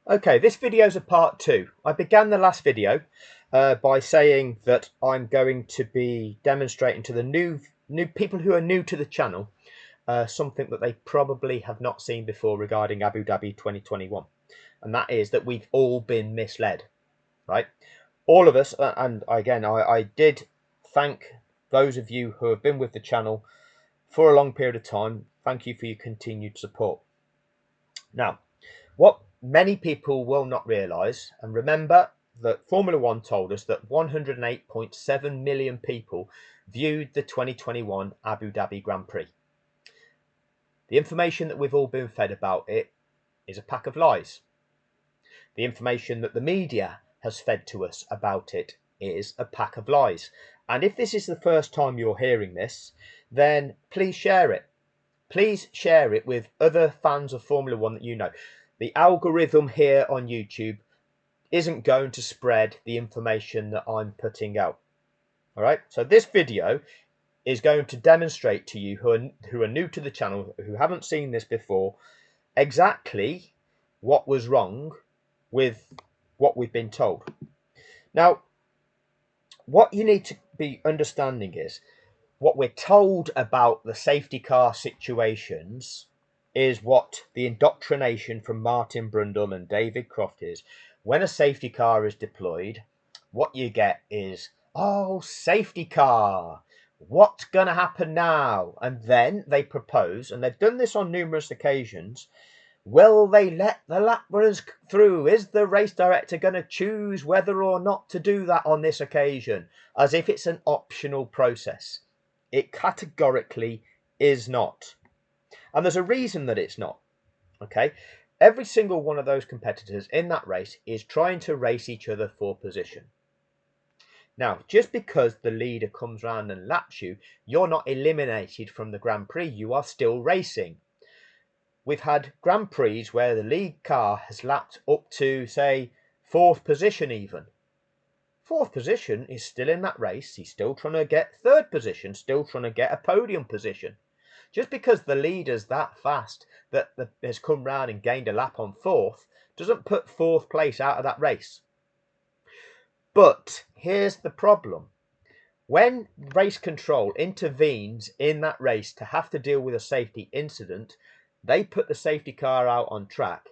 Okay, this video is a part two. I began the last video by saying that I'm going to be demonstrating to the new people who are new to the channel something that they probably have not seen before regarding Abu Dhabi 2021, and that is that we've all been misled, right? All of us, and again, I did thank those of you who have been with the channel for a long period of time. Thank you for your continued support. Now, what many people will not realise, and remember that Formula One told us that 108.7 million people viewed the 2021 Abu Dhabi Grand Prix. The information that we've all been fed about it is a pack of lies. The information that the media has fed to us about it is a pack of lies. And if this is the first time you're hearing this, then please share it. Please share it with other fans of Formula One that you know. The algorithm here on YouTube isn't going to spread the information that I'm putting out. All right, so this video is going to demonstrate to you who are new to the channel, who haven't seen this before, exactly what was wrong with what we've been told. Now, what you need to be understanding is what we're told about the safety car situations is what the indoctrination from Martin Brundle and David Croft is. When a safety car is deployed, what you get is, oh, safety car, what's going to happen now? And then they propose, and they've done this on numerous occasions, will they let the lap runners through? Is the race director going to choose whether or not to do that on this occasion? As if it's an optional process. It categorically is not. And there's a reason that it's not. Okay, every single one of those competitors in that race is trying to race each other for position. Now, just because the leader comes round and laps you, you're not eliminated from the Grand Prix. You are still racing. We've had Grand Prix where the lead car has lapped up to, say, fourth position even. Fourth position is still in that race. He's still trying to get third position, still trying to get a podium position. Just because the leader's that fast that has come round and gained a lap on fourth doesn't put fourth place out of that race. But here's the problem. When race control intervenes in that race to have to deal with a safety incident, they put the safety car out on track.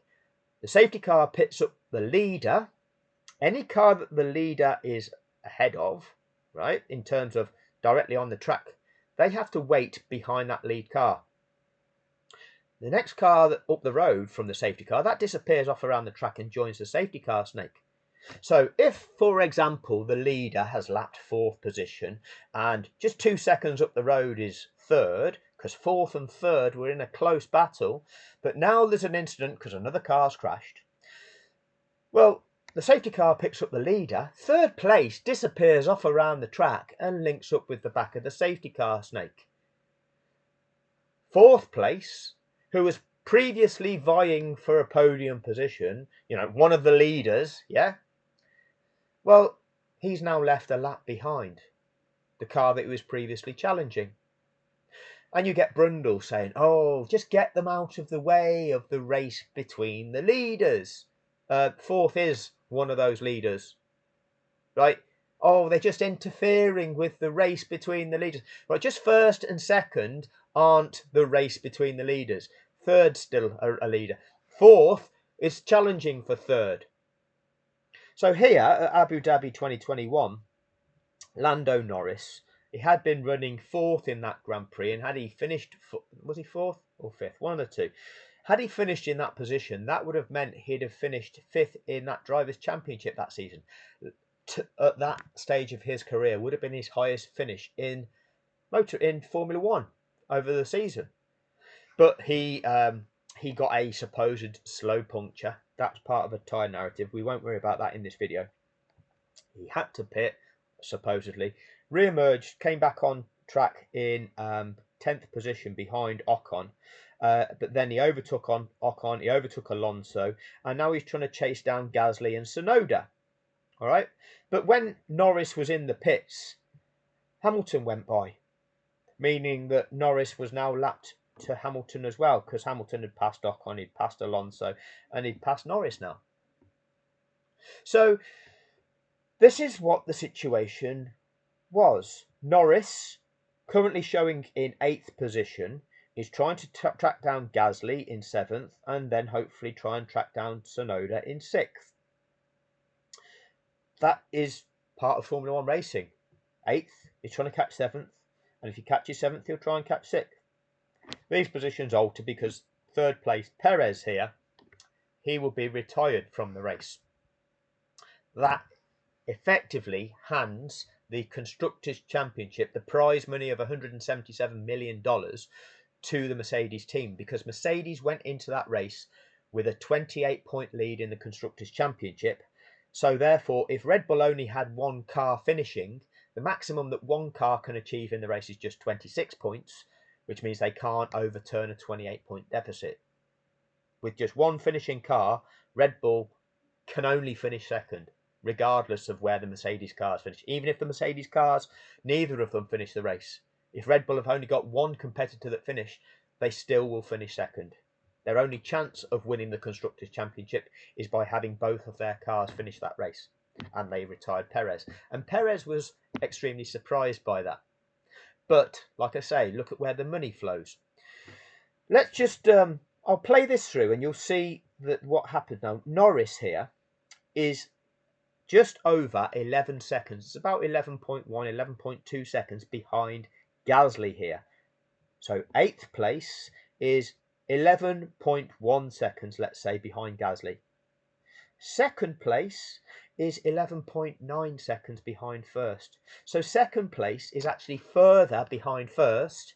The safety car picks up the leader. Any car that the leader is ahead of, right, in terms of directly on the track, they have to wait behind that lead car. The next car that up the road from the safety car, that disappears off around the track and joins the safety car snake. So if, for example, the leader has lapped fourth position and just 2 seconds up the road is third, because fourth and third were in a close battle, but now there's an incident because another car's crashed. Well, the safety car picks up the leader. Third place disappears off around the track and links up with the back of the safety car snake. Fourth place, who was previously vying for a podium position, you know, one of the leaders, yeah? Well, he's now left a lap behind the car that he was previously challenging. And you get Brundle saying, oh, just get them out of the way of the race between the leaders. Fourth is one of those leaders, right? Oh, they're just interfering with the race between the leaders. Right, just first and second aren't the race between the leaders. Third's still a leader. Fourth is challenging for third. So here at Abu Dhabi 2021, Lando Norris, he had been running fourth in that Grand Prix, and had he finished, was he fourth or fifth? One of the two. Had he finished in that position, that would have meant he'd have finished fifth in that Drivers' Championship that season. At that stage of his career, would have been his highest finish in Formula One over the season. But he got a supposed slow puncture. That's part of a tyre narrative. We won't worry about that in this video. He had to pit, supposedly, re-emerged, came back on track in 10th position behind Ocon. But then he overtook Ocon, he overtook Alonso, and now he's trying to chase down Gasly and Tsunoda. All right, but when Norris was in the pits, Hamilton went by, meaning that Norris was now lapped to Hamilton as well, because Hamilton had passed Ocon, he'd passed Alonso, and he'd passed Norris now. So this is what the situation was. Norris, currently showing in 8th position, is trying to track down Gasly in 7th and then hopefully try and track down Tsunoda in 6th. That is part of Formula 1 racing. 8th is trying to catch 7th, and if he catches 7th, he'll try and catch 6th. These positions alter because 3rd place Perez here, he will be retired from the race. That effectively hands the Constructors' Championship, the prize money of $177 million, to the Mercedes team, because Mercedes went into that race with a 28-point lead in the Constructors' Championship. So therefore, if Red Bull only had one car finishing, the maximum that one car can achieve in the race is just 26 points, which means they can't overturn a 28-point deficit. With just one finishing car, Red Bull can only finish second, regardless of where the Mercedes cars finish. Even if the Mercedes cars, neither of them finish the race. If Red Bull have only got one competitor that finished, they still will finish second. Their only chance of winning the Constructors' Championship is by having both of their cars finish that race. And they retired Perez. And Perez was extremely surprised by that. But, like I say, look at where the money flows. Let's just, I'll play this through and you'll see that what happened now. Norris here is just over 11 seconds. It's about 11.1, 11.2 seconds behind Gasly here. So 8th place is 11.1 seconds, let's say, behind Gasly. 2nd place is 11.9 seconds behind 1st. So 2nd place is actually further behind 1st.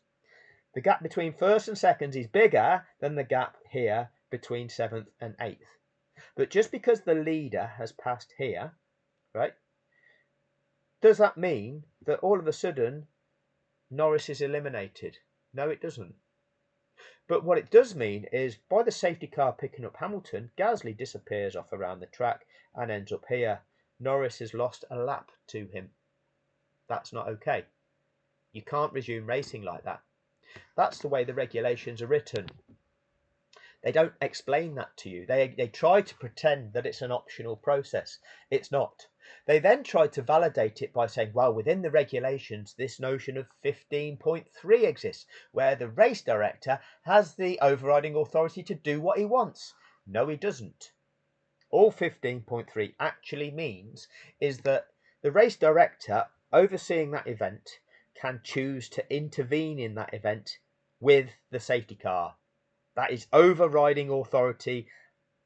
The gap between 1st and 2nd is bigger than the gap here between 7th and 8th. But just because the leader has passed here, right, does that mean that all of a sudden Norris is eliminated? No, it doesn't. But what it does mean is by the safety car picking up Hamilton, Gasly disappears off around the track and ends up here. Norris has lost a lap to him. That's not okay. You can't resume racing like that. That's the way the regulations are written. They don't explain that to you. They try to pretend that it's an optional process. It's not. They then try to validate it by saying, well, within the regulations, this notion of 15.3 exists, where the race director has the overriding authority to do what he wants. No, he doesn't. All 15.3 actually means is that the race director overseeing that event can choose to intervene in that event with the safety car. That is overriding authority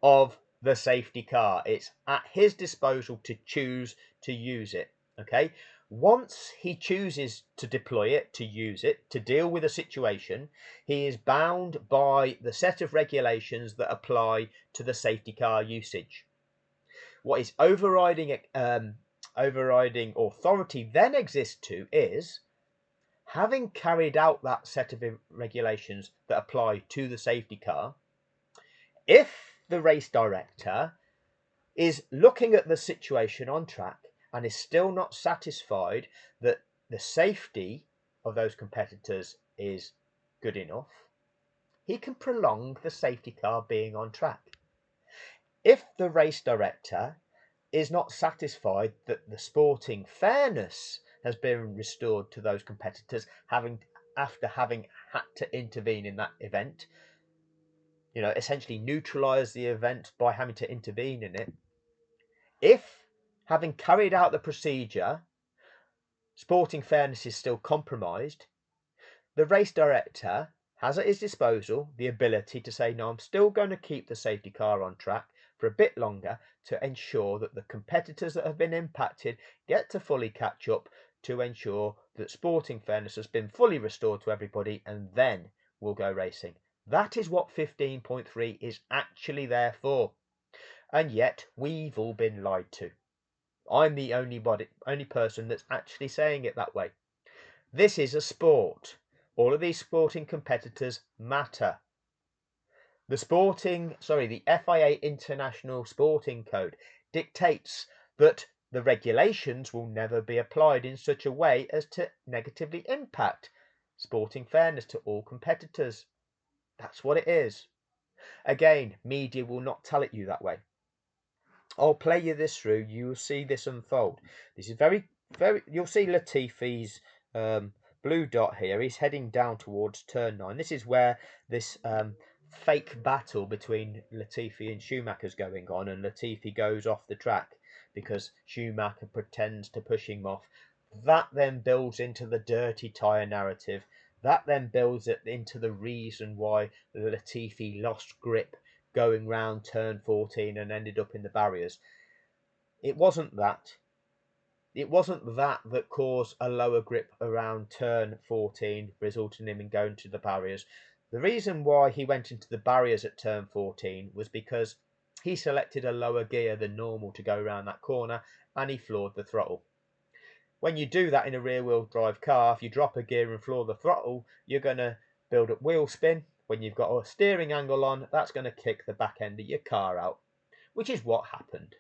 of the safety car. It's at his disposal to choose to use it. Okay. Once he chooses to deploy it, to use it, to deal with a situation, he is bound by the set of regulations that apply to the safety car usage. What his overriding authority then exists to is, having carried out that set of regulations that apply to the safety car, if the race director is looking at the situation on track and is still not satisfied that the safety of those competitors is good enough, he can prolong the safety car being on track. If the race director is not satisfied that the sporting fairness has been restored to those competitors after having had to intervene in that event, essentially neutralize the event by having to intervene in it. If, having carried out the procedure, sporting fairness is still compromised, the race director has at his disposal the ability to say, no, I'm still going to keep the safety car on track for a bit longer to ensure that the competitors that have been impacted get to fully catch up, to ensure that sporting fairness has been fully restored to everybody, and then we'll go racing. That is what 15.3 is actually there for. And yet we've all been lied to. I'm the only person that's actually saying it that way. This is a sport. All of these sporting competitors matter. The FIA International Sporting Code dictates that the regulations will never be applied in such a way as to negatively impact sporting fairness to all competitors. That's what it is. Again, media will not tell it you that way. I'll play you this through. You'll see this unfold. This is very, very. You'll see Latifi's blue dot here. He's heading down towards turn 9. This is where this fake battle between Latifi and Schumacher's going on, and Latifi goes off the track because Schumacher pretends to push him off. That then builds into the dirty tyre narrative. That then builds it into the reason why Latifi lost grip going round turn 14 and ended up in the barriers. It wasn't that. It wasn't that caused a lower grip around turn 14, resulting in him going to the barriers. The reason why he went into the barriers at turn 14 was because he selected a lower gear than normal to go around that corner, and he floored the throttle. When you do that in a rear-wheel drive car, if you drop a gear and floor the throttle, you're going to build up wheel spin. When you've got a steering angle on, that's going to kick the back end of your car out, which is what happened.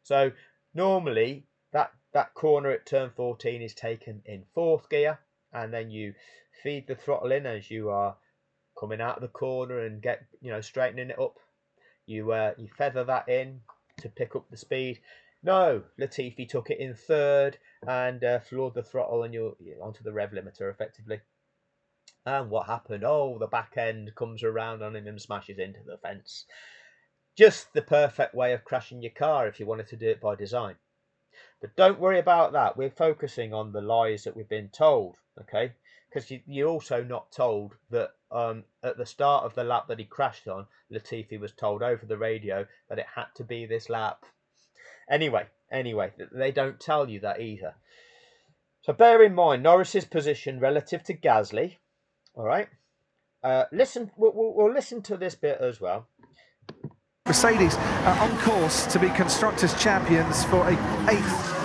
So normally that corner at turn 14 is taken in 4th gear, and then you feed the throttle in as you are coming out of the corner and get, straightening it up. You feather that in to pick up the speed. No, Latifi took it in 3rd and floored the throttle, and you're onto the rev limiter effectively. And what happened? Oh, the back end comes around on him and smashes into the fence. Just the perfect way of crashing your car if you wanted to do it by design. But don't worry about that. We're focusing on the lies that we've been told, okay? Because you're also not told that at the start of the lap that he crashed on, Latifi was told over the radio that it had to be this lap. Anyway, they don't tell you that either. So bear in mind Norris's position relative to Gasly. All right. We'll listen to this bit as well. Mercedes on course to be Constructors' champions for a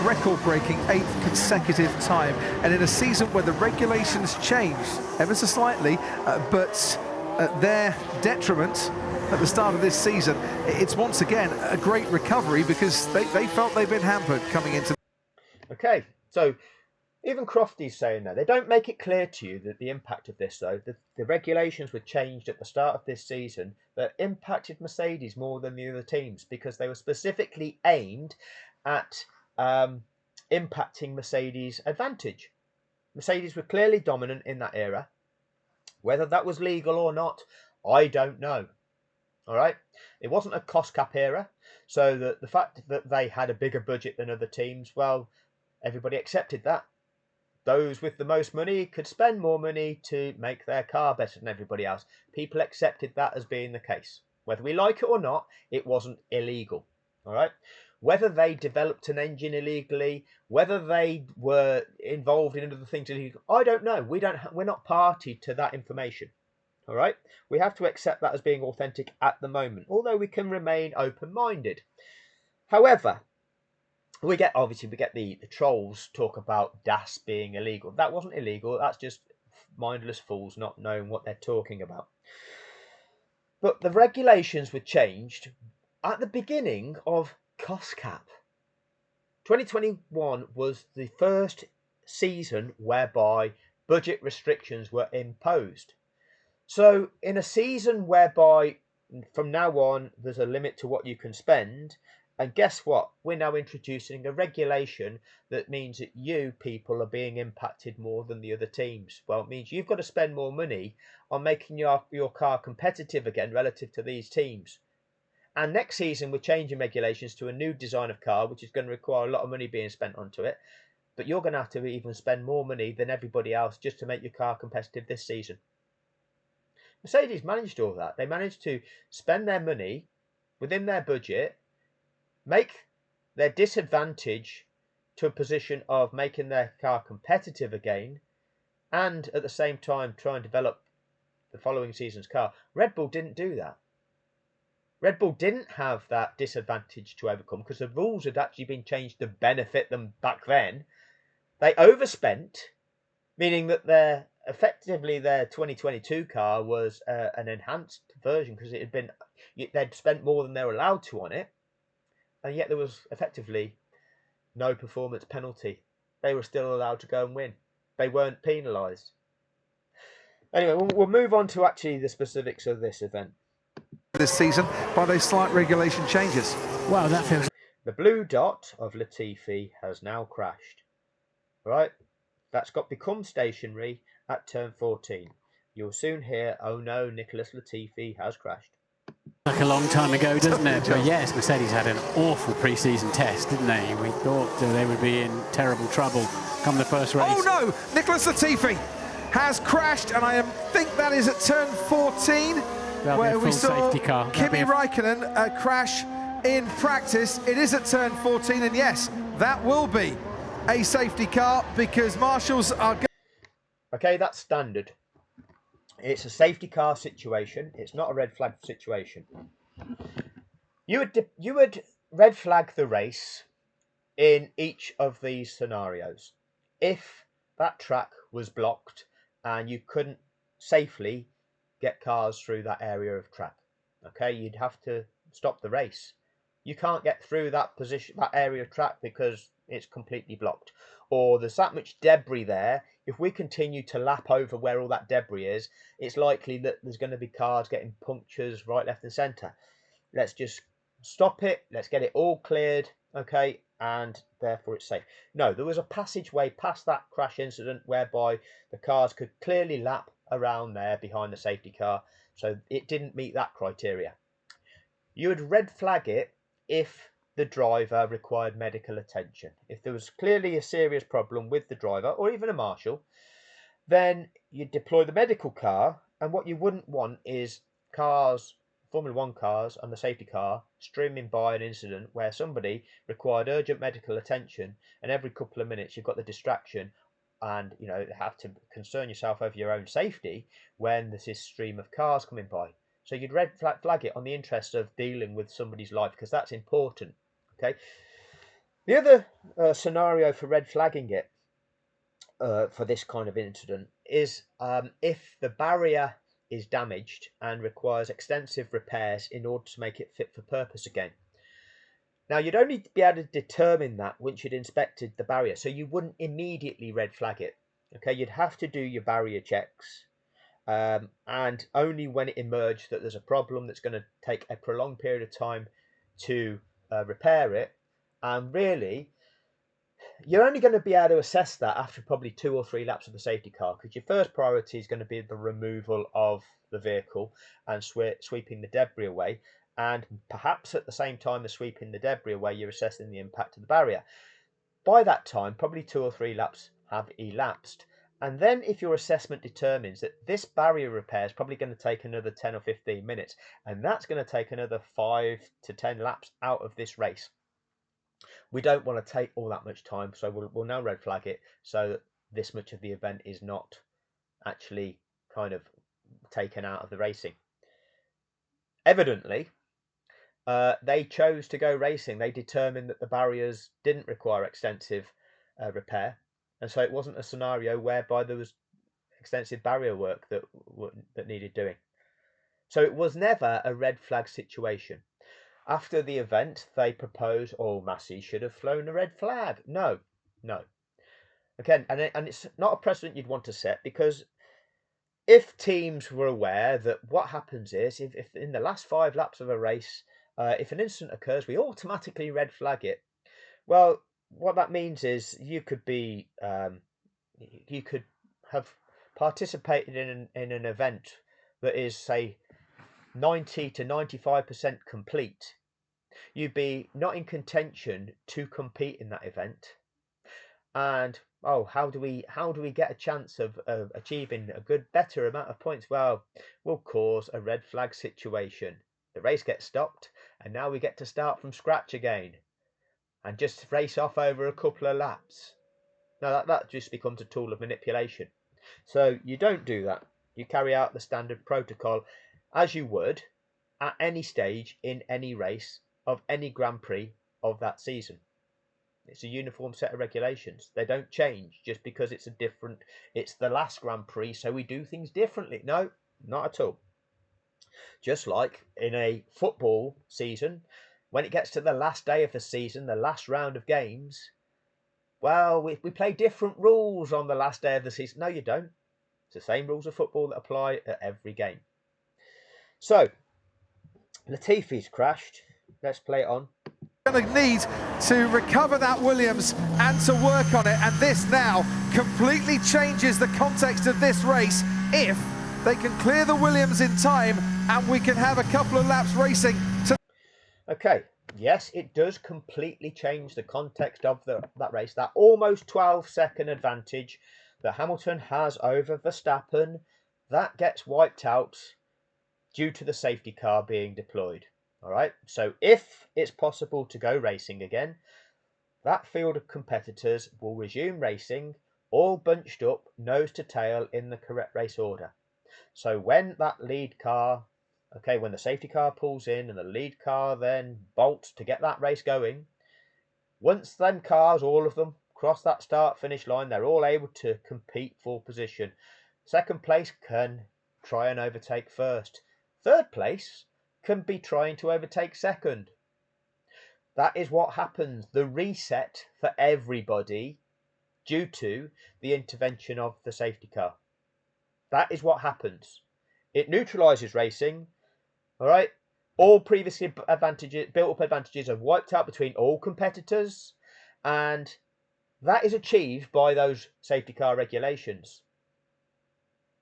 record-breaking 8th consecutive time, and in a season where the regulations changed ever so slightly, but at their detriment at the start of this season, it's once again a great recovery because they felt they've been hampered coming into. Okay, so even Crofty's saying that. They don't make it clear to you that the impact of this, though. The regulations were changed at the start of this season that impacted Mercedes more than the other teams because they were specifically aimed at impacting Mercedes' advantage. Mercedes were clearly dominant in that era. Whether that was legal or not, I don't know. All right. It wasn't a cost cap era. So the fact that they had a bigger budget than other teams, well, everybody accepted that. Those with the most money could spend more money to make their car better than everybody else. People accepted that as being the case. Whether we like it or not, it wasn't illegal. All right. Whether they developed an engine illegally, whether they were involved in other things illegal, I don't know. We're not party to that information. All right. We have to accept that as being authentic at the moment, although we can remain open-minded. However, we get the trolls talk about DAS being illegal. That wasn't illegal. That's just mindless fools not knowing what they're talking about. But the regulations were changed at the beginning of cost cap. 2021 was the first season whereby budget restrictions were imposed. So in a season whereby from now on there's a limit to what you can spend, and guess what? We're now introducing a regulation that means that you people are being impacted more than the other teams. Well, it means you've got to spend more money on making your car competitive again relative to these teams. And next season, we're changing regulations to a new design of car, which is going to require a lot of money being spent onto it. But you're going to have to even spend more money than everybody else just to make your car competitive this season. Mercedes managed all that. They managed to spend their money within their budget, make their disadvantage to a position of making their car competitive again, and at the same time try and develop the following season's car. Red Bull didn't do that. Red Bull didn't have that disadvantage to overcome because the rules had actually been changed to benefit them back then. They overspent, meaning that their 2022 car was an enhanced version because they'd spent more than they were allowed to on it. And yet there was effectively no performance penalty. They were still allowed to go and win. They weren't penalised. Anyway, we'll move on to actually the specifics of this event. this season by those slight regulation changes. Well, that feels... The blue dot of Latifi has now crashed. Right? That's become stationary at turn 14. You'll soon hear, oh no, Nicholas Latifi has crashed. Like a long time ago, doesn't it? But yes, Mercedes had an awful pre-season test, didn't they? We thought they would be in terrible trouble come the first race. Oh no, Nicholas Latifi has crashed, and I think that is at turn 14, where we saw safety car. Kimi Raikkonen crash in practice. It is at turn 14, and yes, that will be a safety car because marshals are... Okay, that's standard. It's a safety car situation. It's not a red flag situation. You would red flag the race in each of these scenarios. If that track was blocked and you couldn't safely get cars through that area of track, okay, you'd have to stop the race. You can't get through that area of track because it's completely blocked, or there's that much debris there. If we continue to lap over where all that debris is, it's likely that there's going to be cars getting punctures right, left and centre. Let's just stop it. Let's get it all cleared, okay, and therefore it's safe. No, there was a passageway past that crash incident whereby the cars could clearly lap around there behind the safety car, so it didn't meet that criteria. You would red flag it if the driver required medical attention. If there was clearly a serious problem with the driver or even a marshal, then you deploy the medical car. And what you wouldn't want is cars, Formula One cars and the safety car streaming by an incident where somebody required urgent medical attention, and every couple of minutes you've got the distraction and have to concern yourself over your own safety when there's this stream of cars coming by. So you'd red flag it on the interest of dealing with somebody's life, because that's important. Okay. The other scenario for red flagging it for this kind of incident is if the barrier is damaged and requires extensive repairs in order to make it fit for purpose again. Now, you'd only be able to determine that once you'd inspected the barrier, so you wouldn't immediately red flag it. Okay, you'd have to do your barrier checks, and only when it emerged that there's a problem that's going to take a prolonged period of time to repair it, and really you're only going to be able to assess that after probably 2 or 3 laps of the safety car, because your first priority is going to be the removal of the vehicle and sweeping the debris away, and perhaps at the same time as sweeping the debris away, you're assessing the impact of the barrier. By that time, probably 2 or 3 laps have elapsed, and then if your assessment determines that this barrier repair is probably going to take another 10 or 15 minutes, and that's going to take another 5 to 10 laps out of this race, we don't want to take all that much time, so we'll now red flag it so that this much of the event is not actually kind of taken out of the racing. Evidently, they chose to go racing. They determined that the barriers didn't require extensive repair, and so it wasn't a scenario whereby there was extensive barrier work that needed doing. So it was never a red flag situation. After the event, they proposed, oh, Massey should have flown a red flag. No. Again, and it's not a precedent you'd want to set, because if teams were aware that what happens is, if in the last 5 laps of a race, if an incident occurs, we automatically red flag it. Well, what that means is you could have participated in an event that is, say, 90 to 95% complete. You'd be not in contention to compete in that event, and how do we get a chance of achieving a better amount of points? Well, we'll cause a red flag situation. The race gets stopped, and now we get to start from scratch again and just race off over a couple of laps. Now that just becomes a tool of manipulation. So you don't do that. You carry out the standard protocol as you would at any stage in any race of any Grand Prix of that season. It's a uniform set of regulations. They don't change just because it's the last Grand Prix, so we do things differently. No, not at all. Just like in a football season, when it gets to the last day of the season, the last round of games, well, we play different rules on the last day of the season. No, you don't. It's the same rules of football that apply at every game. So, Latifi's crashed. Let's play it on. Going to need to recover that Williams and to work on it, and this now completely changes the context of this race if they can clear the Williams in time and we can have a couple of laps racing to... Okay, yes, it does completely change the context of that race. That almost 12-second advantage that Hamilton has over Verstappen, that gets wiped out due to the safety car being deployed. All right, so if it's possible to go racing again, that field of competitors will resume racing, all bunched up, nose to tail in the correct race order. So when that lead car, okay, when the safety car pulls in and the lead car then bolts to get that race going, once them cars, all of them, cross that start-finish line, they're all able to compete for position. Second place can try and overtake first. Third place can be trying to overtake second. That is what happens. The reset for everybody due to the intervention of the safety car. That is what happens. It neutralizes racing. All right. All previously built up advantages are wiped out between all competitors, and that is achieved by those safety car regulations.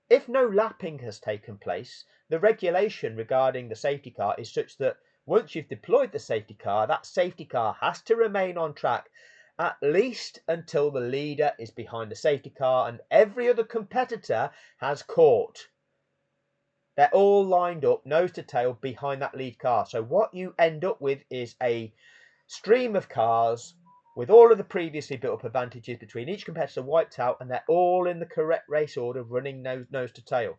If no lapping has taken place, the regulation regarding the safety car is such that once you've deployed the safety car, that safety car has to remain on track at least until the leader is behind the safety car and every other competitor has caught. They're all lined up nose to tail behind that lead car. So what you end up with is a stream of cars with all of the previously built up advantages between each competitor wiped out, and they're all in the correct race order running nose to tail.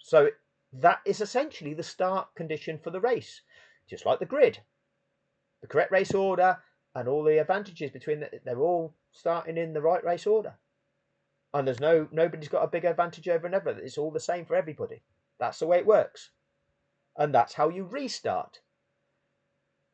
So that is essentially the start condition for the race, just like the grid. The correct race order and all the advantages between they're all starting in the right race order. And there's nobody's got a big advantage over another. It's all the same for everybody. That's the way it works. And that's how you restart.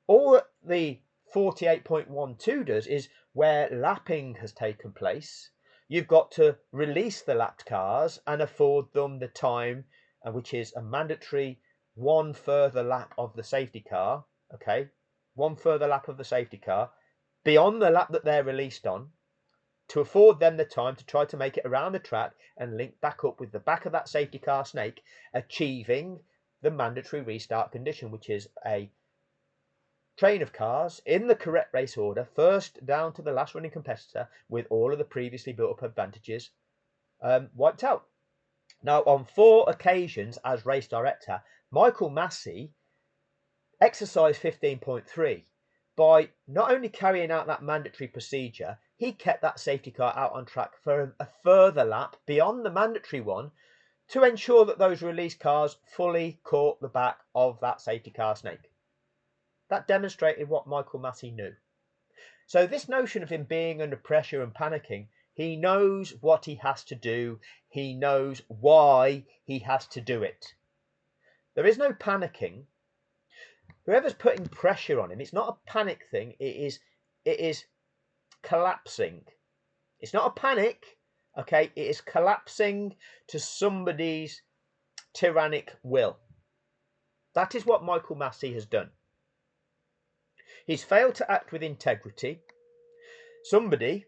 All that the 48.12 does is where lapping has taken place, you've got to release the lapped cars and afford them the time, which is a mandatory one further lap of the safety car. Okay, one further lap of the safety car beyond the lap that they're released on, to afford them the time to try to make it around the track and link back up with the back of that safety car snake, achieving the mandatory restart condition, which is a train of cars in the correct race order, first down to the last running competitor, with all of the previously built up advantages wiped out. Now, on 4 occasions as race director, Michael Massey exercised 15.3 by not only carrying out that mandatory procedure, he kept that safety car out on track for a further lap beyond the mandatory one to ensure that those released cars fully caught the back of that safety car snake. That demonstrated what Michael Massey knew. So this notion of him being under pressure and panicking, he knows what he has to do. He knows why he has to do it. There is no panicking. Whoever's putting pressure on him, it's not a panic thing. It is collapsing. It's not a panic, okay? It is collapsing to somebody's tyrannic will. That is what Michael Massey has done. He's failed to act with integrity. Somebody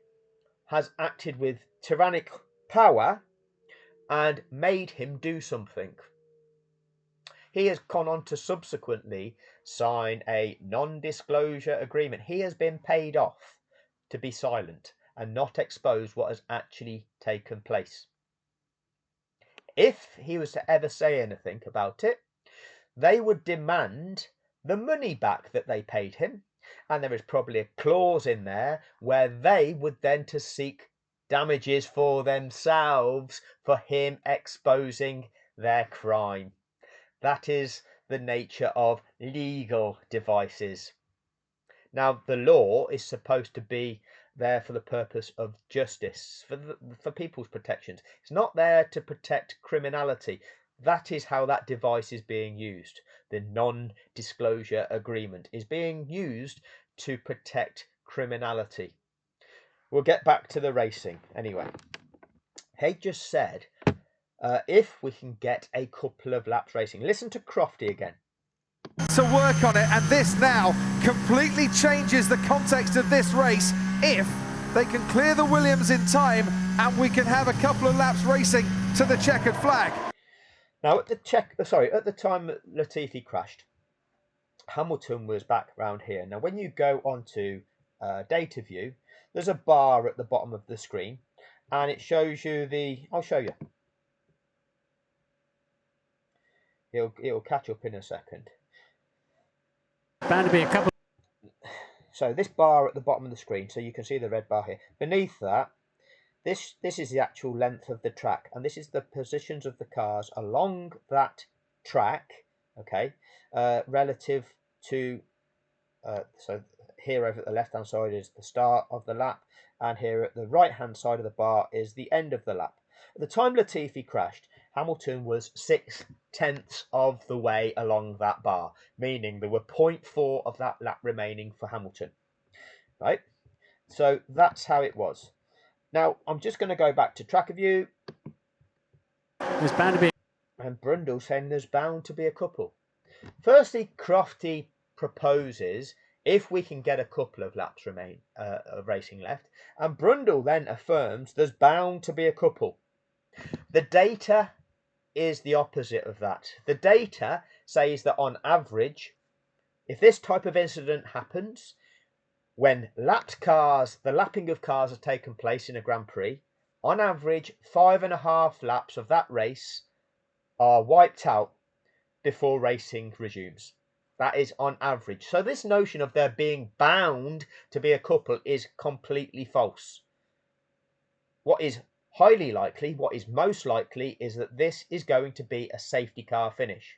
has acted with tyrannic power and made him do something. He has gone on to subsequently sign a non-disclosure agreement. He has been paid off to be silent and not expose what has actually taken place. If he was to ever say anything about it, they would demand the money back that they paid him, and there is probably a clause in there where they would then to seek damages for themselves for him exposing their crime. That is the nature of legal devices. Now, the law is supposed to be there for the purpose of justice, for people's protections. It's not there to protect criminality. That is how that device is being used. The non-disclosure agreement is being used to protect criminality. We'll get back to the racing anyway. He just said, if we can get a couple of laps racing. Listen to Crofty again. to work on it, and this now completely changes the context of this race if they can clear the Williams in time and we can have a couple of laps racing to the checkered flag. Now at the time that Latifi crashed, Hamilton was back around here. Now when you go onto data view, there's a bar at the bottom of the screen and it shows you I'll show you. It'll catch up in a second. Bound to be a couple. So this bar at the bottom of the screen, so you can see the red bar here. Beneath that, this is the actual length of the track, and this is the positions of the cars along that track, okay, relative to, so here over at the left-hand side is the start of the lap, and here at the right-hand side of the bar is the end of the lap. At the time Latifi crashed, Hamilton was 6/10 of the way along that bar, meaning there were 0.4 of that lap remaining for Hamilton, right? So that's how it was. Now, I'm just going to go back to track view. There's bound to be. And Brundle saying there's bound to be a couple. Firstly, Crofty proposes if we can get a couple of laps of racing left, and Brundle then affirms there's bound to be a couple. The data is the opposite of that. The data says that on average, if this type of incident happens, when the lapping of cars has taken place in a Grand Prix, on average, 5.5 laps of that race are wiped out before racing resumes. That is on average. So this notion of there being bound to be a couple is completely false. What is highly likely, what is most likely, is that this is going to be a safety car finish.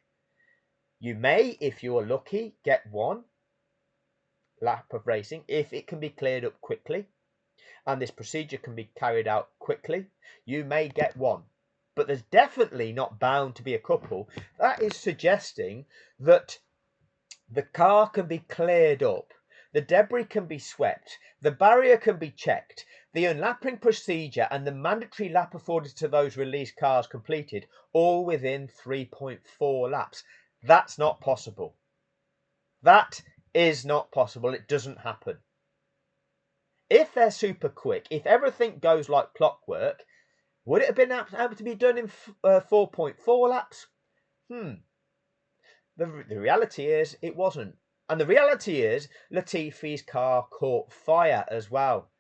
You may, if you're lucky, get one lap of racing if it can be cleared up quickly and this procedure can be carried out quickly. You may get one, but there's definitely not bound to be a couple. That is suggesting that the car can be cleared up, the debris can be swept, the barrier can be checked, the unlapping procedure and the mandatory lap afforded to those released cars completed all within 3.4 laps. That's not possible. That is not possible. It doesn't happen. If they're super quick, if everything goes like clockwork, would it have been able to be done in 4.4 laps? The reality is it wasn't. And the reality is Latifi's car caught fire as well,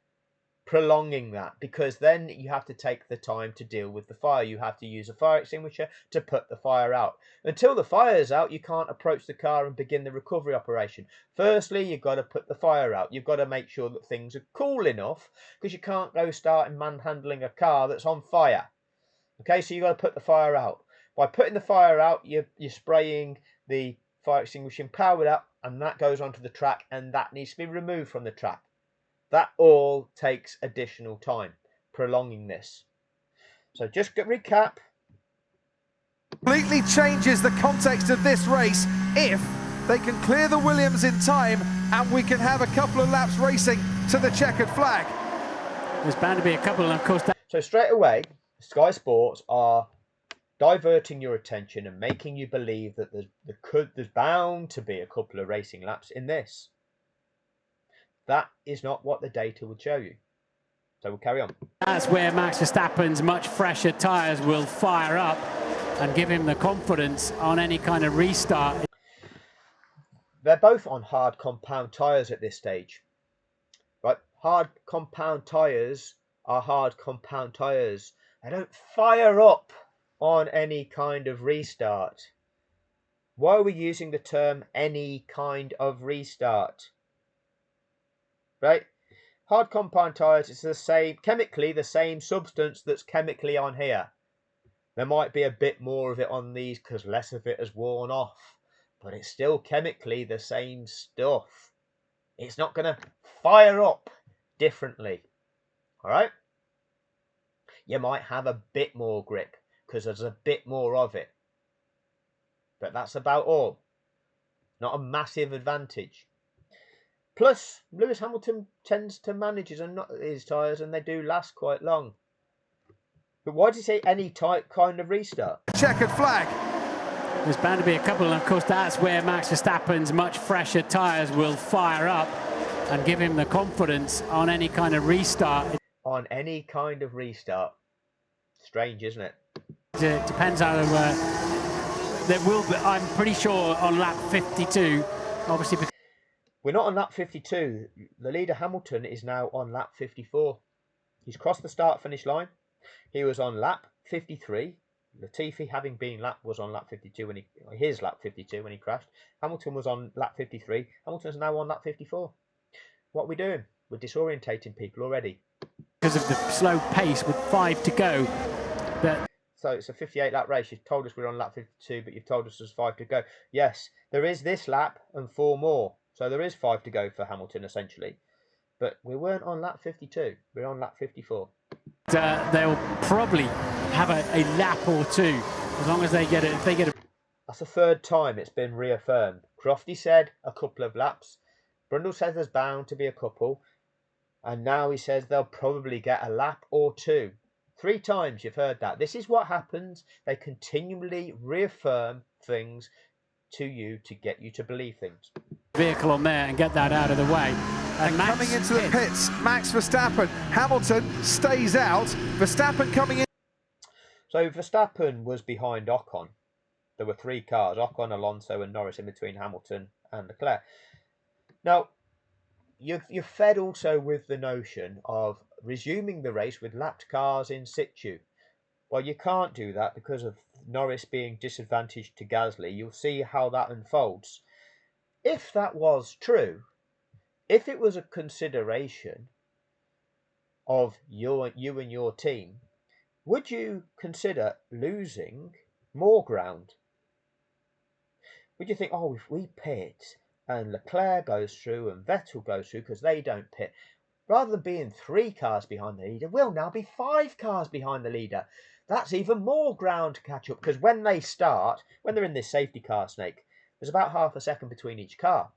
prolonging that, because then you have to take the time to deal with the fire. You have to use a fire extinguisher to put the fire out. Until the fire is out, you can't approach the car and begin the recovery operation. Firstly, you've got to put the fire out. You've got to make sure that things are cool enough, because you can't go starting manhandling a car that's on fire. Okay, so you've got to put the fire out. By putting the fire out, you're spraying the fire extinguishing powder up, and that goes onto the track, and that needs to be removed from the track. That all takes additional time, prolonging this. So just to recap. Completely changes the context of this race if they can clear the Williams in time and we can have a couple of laps racing to the checkered flag. There's bound to be a couple, and of course that. So straight away, Sky Sports are diverting your attention and making you believe that there's bound to be a couple of racing laps in this. That is not what the data would show you. So we'll carry on. That's where Max Verstappen's much fresher tyres will fire up and give him the confidence on any kind of restart. They're both on hard compound tyres at this stage. Right? Hard compound tyres are hard compound tyres. They don't fire up on any kind of restart. Why are we using the term any kind of restart? Right? Hard compound tyres is the same, chemically the same substance that's chemically on here. There might be a bit more of it on these because less of it has worn off, but it's still chemically the same stuff. It's not going to fire up differently. All right? You might have a bit more grip because there's a bit more of it. But that's about all. Not a massive advantage. Plus, Lewis Hamilton tends to manage his tyres and they do last quite long. But why did he say any kind of restart? Checkered flag. There's bound to be a couple, and of course that's where Max Verstappen's much fresher tyres will fire up and give him the confidence on any kind of restart. On any kind of restart. Strange, isn't it? It depends how there will be, I'm pretty sure, on lap 52, obviously. We're not on lap 52. The leader Hamilton is now on lap 54. He's crossed the start-finish line. He was on lap 53. Latifi, having been was on lap 52 when his lap 52 when he crashed. Hamilton was on lap 53. Hamilton's now on lap 54. What are we doing? We're disorientating people already. Because of the slow pace with 5 to go. So it's a 58 lap race. You've told us we're on lap 52, but you've told us there's 5 to go. Yes, there is this lap and 4 more. So there is 5 to go for Hamilton, essentially. But we weren't on lap 52. We're on lap 54. They'll probably have a lap or two, as long as they get it. If they get it. That's the third time it's been reaffirmed. Crofty said a couple of laps. Brundle says there's bound to be a couple. And now he says they'll probably get a lap or two. 3 times you've heard that. This is what happens. They continually reaffirm things to you to get you to believe things. Vehicle on there and get that out of the way. And coming into the pits, Max Verstappen. Hamilton stays out. Verstappen coming in. So Verstappen was behind Ocon. There were 3 cars, Ocon, Alonso and Norris, in between Hamilton and Leclerc. Now, you're fed also with the notion of resuming the race with lapped cars in situ. Well, you can't do that because of Norris being disadvantaged to Gasly. You'll see how that unfolds. If that was true, if it was a consideration of you and your team, would you consider losing more ground? Would you think, oh, if we pit and Leclerc goes through and Vettel goes through because they don't pit, rather than being 3 cars behind the leader, we'll now be 5 cars behind the leader. That's even more ground to catch up, because when they start, when they're in this safety car, Snake, there's about half a second between each car.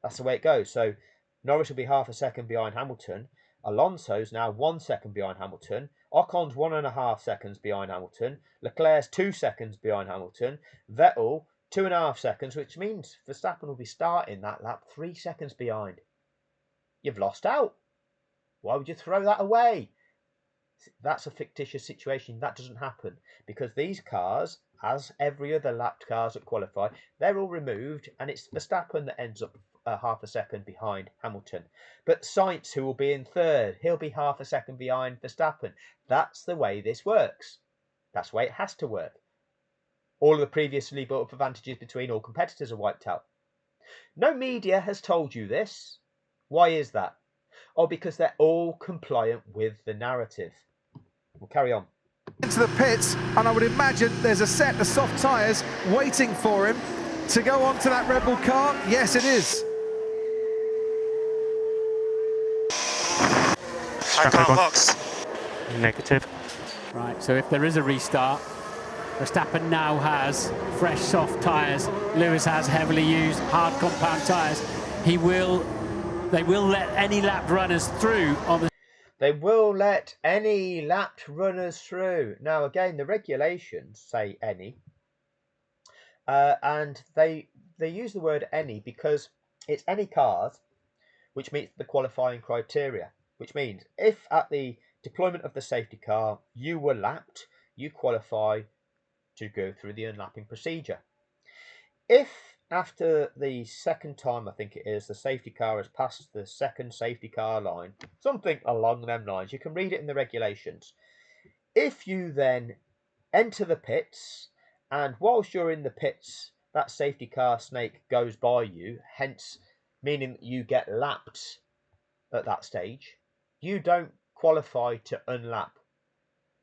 That's the way it goes. So Norris will be half a second behind Hamilton. Alonso's now 1 second behind Hamilton. Ocon's 1.5 seconds behind Hamilton. Leclerc's 2 seconds behind Hamilton. Vettel 2.5 seconds, which means Verstappen will be starting that lap 3 seconds behind. You've lost out. Why would you throw that away? That's a fictitious situation. That doesn't happen because these cars, as every other lapped cars that qualify, they're all removed, and it's Verstappen that ends up half a second behind Hamilton. But Sainz, who will be in third, he'll be half a second behind Verstappen. That's the way this works. That's the way it has to work. All of the previously built up advantages between all competitors are wiped out. No media has told you this. Why is that? Oh, because they're all compliant with the narrative. We'll carry on. Into the pits, and I would imagine there's a set of soft tyres waiting for him to go onto that Red Bull car. Yes, it is. I can't box. Negative. Right, so if there is a restart, Verstappen now has fresh soft tyres. Lewis has heavily used hard compound tyres. They will let any lapped runners through on the... They will let any lapped runners through. Now, again, the regulations say any. And they use the word any because it's any cars which meets the qualifying criteria. Which means if at the deployment of the safety car you were lapped, you qualify to go through the unlapping procedure. If after the second time, I think it is, the safety car has passed the second safety car line, something along them lines, you can read it in the regulations. If you then enter the pits, and whilst you're in the pits, that safety car, Snake, goes by you, hence meaning that you get lapped at that stage, you don't qualify to unlap.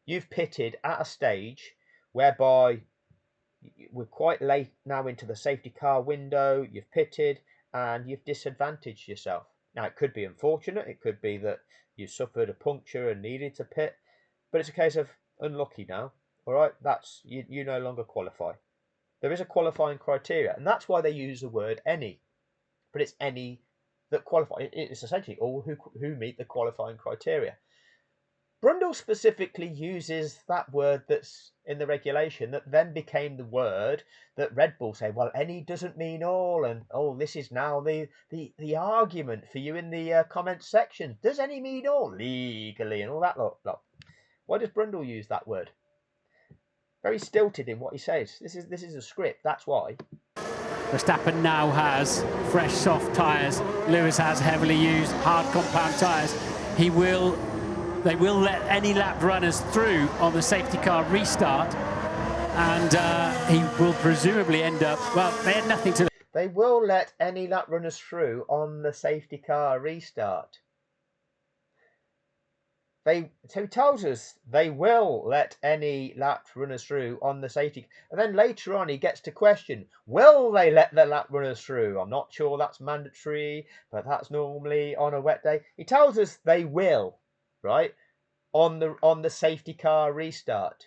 You've pitted at a stage whereby we're quite late now into the safety car window, you've pitted and you've disadvantaged yourself. Now, it could be unfortunate, it could be that you suffered a puncture and needed to pit, but it's a case of unlucky now, all right? That's you no longer qualify. There is a qualifying criteria, and that's why they use the word any, but it's any that qualify. It's essentially all who meet the qualifying criteria. Brundle specifically uses that word that's in the regulation that then became the word that Red Bull say, well, any doesn't mean all, and oh, this is now the argument for you in the comments section. Does any mean all legally and all that lot? Why does Brundle use that word? Very stilted in what he says. This is a script. That's why. Verstappen now has fresh soft tyres. Lewis has heavily used hard compound tyres. They will let any lap runners through on the safety car restart, and he will presumably end up, well, they had nothing to... They will let any lap runners through on the safety car restart. So he tells us they will let any lap runners through on the safety, and then later on he gets to question, will they let the lap runners through? I'm not sure that's mandatory, but that's normally on a wet day. He tells us they will, right, on the safety car restart.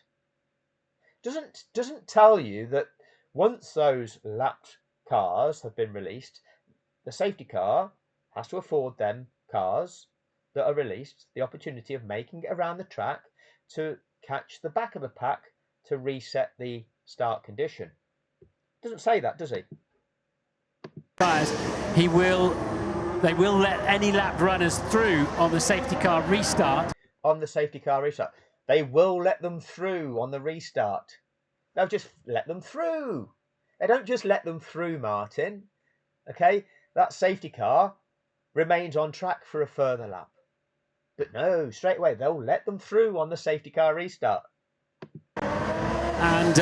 Doesn't tell you that once those lapped cars have been released, the safety car has to afford them cars that are released the opportunity of making it around the track to catch the back of the pack to reset the start condition. Doesn't say that, does he? They will let any lap runners through on the safety car restart. On the safety car restart. They will let them through on the restart. They'll just let them through. They don't just let them through, Martin. Okay, that safety car remains on track for a further lap. But no, straight away, they'll let them through on the safety car restart. And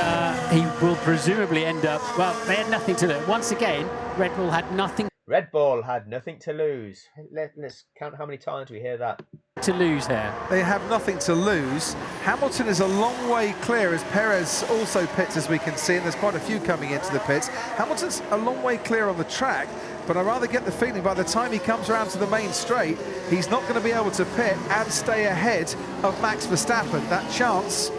he will presumably end up, well, they had nothing to lose. Once again, Red Bull had nothing Red Bull had nothing to lose. Let's count how many times we hear that. to lose there. They have nothing to lose. Hamilton is a long way clear as Perez also pits, as we can see, and there's quite a few coming into the pits. Hamilton's a long way clear on the track, but I rather get the feeling by the time he comes around to the main straight, he's not going to be able to pit and stay ahead of Max Verstappen. That chance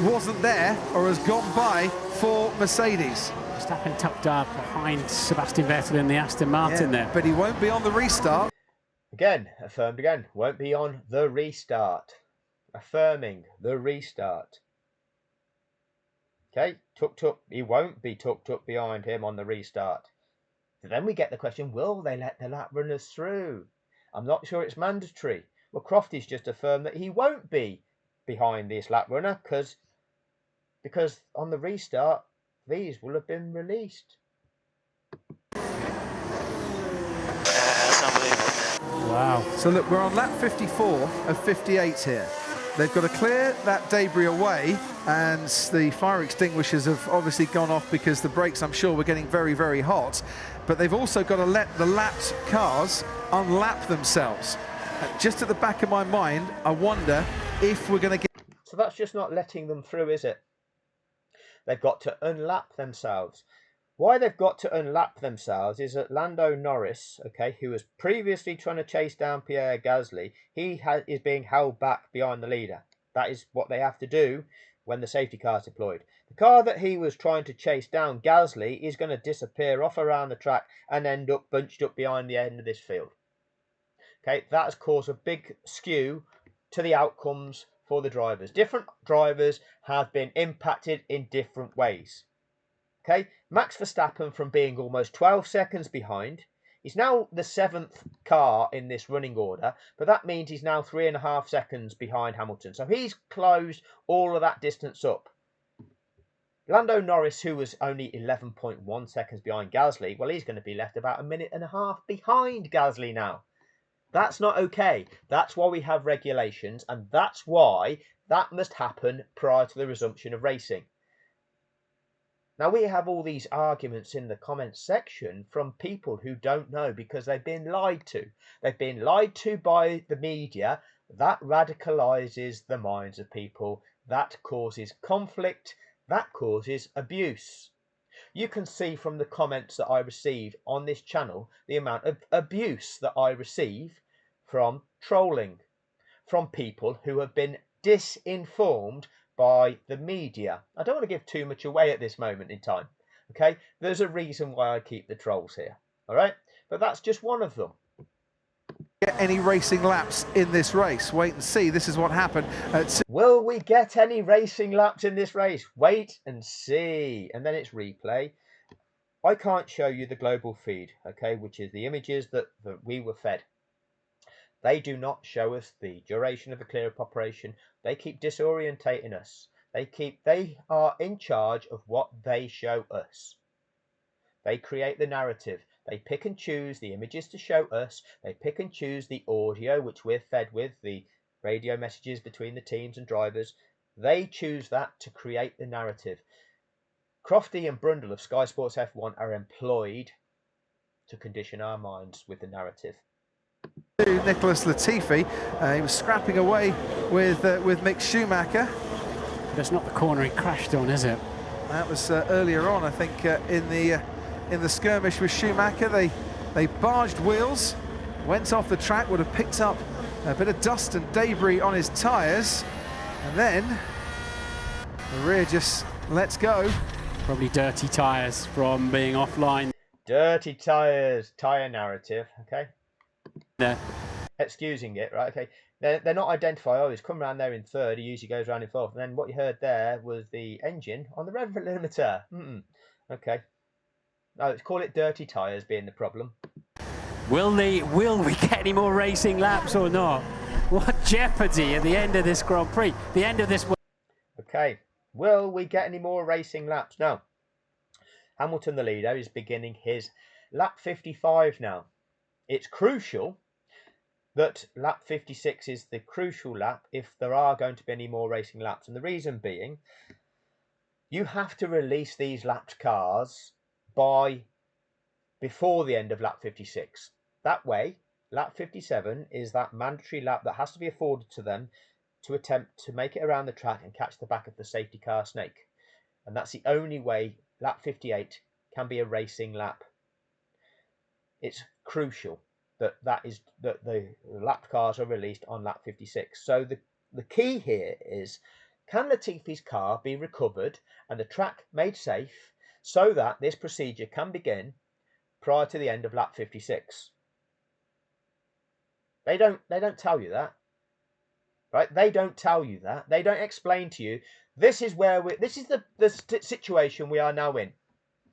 wasn't there or has gone by for Mercedes. Verstappen tucked up behind Sebastian Vettel in the Aston Martin there. But he won't be on the restart. Again, affirmed again, won't be on the restart. Affirming the restart. Okay, tucked up, he won't be tucked up behind him on the restart. So then we get the question, will they let the lap runners through? I'm not sure it's mandatory. Well, Crofty's just affirmed that he won't be behind this lap runner because on the restart, these will have been released. That's unbelievable. Wow. So look, we're on lap 54 of 58 here. They've got to clear that debris away, and the fire extinguishers have obviously gone off because the brakes, I'm sure, were getting very, very hot. But they've also got to let the lapped cars unlap themselves. Just at the back of my mind, I wonder if we're going to get... So that's just not letting them through, is it? They've got to unlap themselves. Why they've got to unlap themselves is that Lando Norris, okay, who was previously trying to chase down Pierre Gasly, is being held back behind the leader. That is what they have to do when the safety car is deployed. The car that he was trying to chase down, Gasly, is going to disappear off around the track and end up bunched up behind the end of this field. Okay, that has caused a big skew to the outcomes for the drivers. Different drivers have been impacted in different ways. Okay, Max Verstappen, from being almost 12 seconds behind, he's now the 7th car in this running order, but that means he's now 3.5 seconds behind Hamilton. So he's closed all of that distance up. Lando Norris, who was only 11.1 seconds behind Gasly, well, he's going to be left about 1.5 minutes behind Gasly now. That's not okay. That's why we have regulations, and that's why that must happen prior to the resumption of racing. Now, we have all these arguments in the comments section from people who don't know because they've been lied to. They've been lied to by the media. That radicalizes the minds of people. That causes conflict. That causes abuse. You can see from the comments that I received on this channel the amount of abuse that I receive from trolling, from people who have been disinformed by the media. I don't want to give too much away at this moment in time. Okay, there's a reason why I keep the trolls here. All right, but that's just one of them. get any racing laps in this race? Wait and see. This is what happened at... Will we get any racing laps in this race? Wait and see. And then it's replay. I can't show you the global feed, okay, which is the images that we were fed. They do not show us the duration of a clear-up operation. They keep disorientating us. They are in charge of what they show us. They create the narrative. They pick and choose the images to show us. They pick and choose the audio, which we're fed with, the radio messages between the teams and drivers. They choose that to create the narrative. Crofty and Brundle of Sky Sports F1 are employed to condition our minds with the narrative. Nicholas Latifi, he was scrapping away with Mick Schumacher. That's not the corner he crashed on, is it? That was earlier on, I think, in the skirmish with Schumacher. They barged wheels, went off the track, would have picked up a bit of dust and debris on his tyres, and then the rear just lets go. Probably dirty tyres from being offline. Dirty tyres, tyre narrative, okay? Yeah. Excusing it, right? Okay, they're not identified. Oh, he's come around there in third. He usually goes around in fourth. And then what you heard there was the engine on the rev limiter. Okay. Now let's call it dirty tyres being the problem. Will we get any more racing laps or not? What jeopardy at the end of this Grand Prix? The end of this. Okay. Will we get any more racing laps? Now, Hamilton, the leader, is beginning his lap 55 now. It's crucial that lap 56 is the crucial lap if there are going to be any more racing laps. And the reason being, you have to release these lapped cars before the end of lap 56. That way, lap 57 is that mandatory lap that has to be afforded to them to attempt to make it around the track and catch the back of the safety car snake. And that's the only way lap 58 can be a racing lap. It's crucial that the lap cars are released on lap 56. So the key here is, can Latifi's car be recovered and the track made safe so that this procedure can begin prior to the end of lap 56? They don't tell you that, right? They don't tell you that. They don't explain to you. This is the situation we are now in,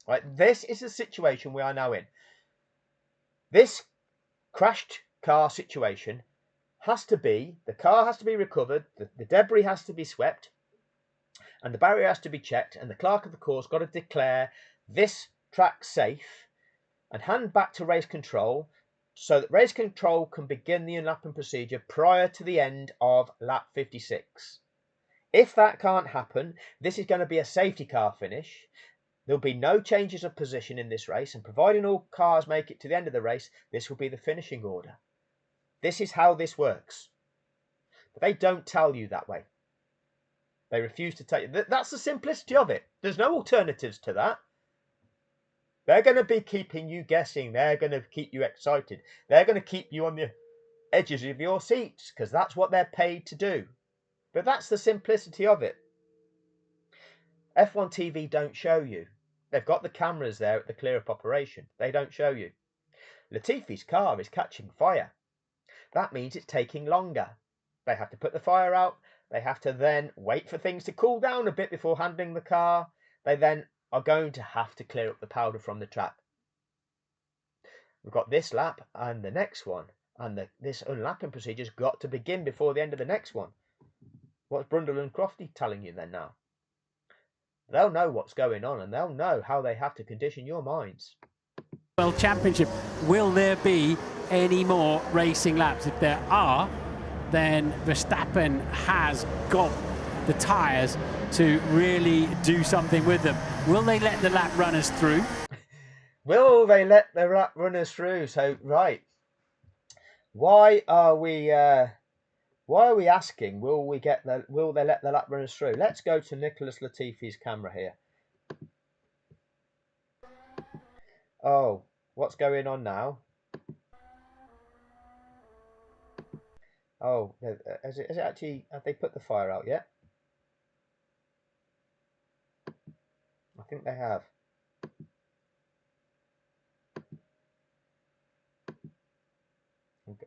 right? This is the situation we are now in. This crashed car situation the car has to be recovered, the debris has to be swept, and the barrier has to be checked, and the clerk of the course got to declare this track safe and hand back to race control so that race control can begin the unlapping procedure prior to the end of lap 56. If that can't happen, this is going to be a safety car finish. There'll be no changes of position in this race, and providing all cars make it to the end of the race, this will be the finishing order. This is how this works. But they don't tell you that way. They refuse to tell you. That's the simplicity of it. There's no alternatives to that. They're going to be keeping you guessing. They're going to keep you excited. They're going to keep you on the edges of your seats because that's what they're paid to do. But that's the simplicity of it. F1 TV don't show you. They've got the cameras there at the clear-up operation. They don't show you. Latifi's car is catching fire. That means it's taking longer. They have to put the fire out. They have to then wait for things to cool down a bit before handling the car. They then are going to have to clear up the powder from the track. We've got this lap and the next one. And this unlapping procedure's got to begin before the end of the next one. What's Brundle and Crofty telling you then now? They'll know what's going on and they'll know how they have to condition your minds. World Championship, will there be any more racing laps? If there are, then Verstappen has got the tyres to really do something with them. Will they let the lap runners through? Will they let the lap runners through? So, right. Why are we asking, will they let the lap runners through? Let's go to Nicholas Latifi's camera here. Oh, what's going on now? Oh, has it actually, have they put the fire out yet? I think they have. Okay.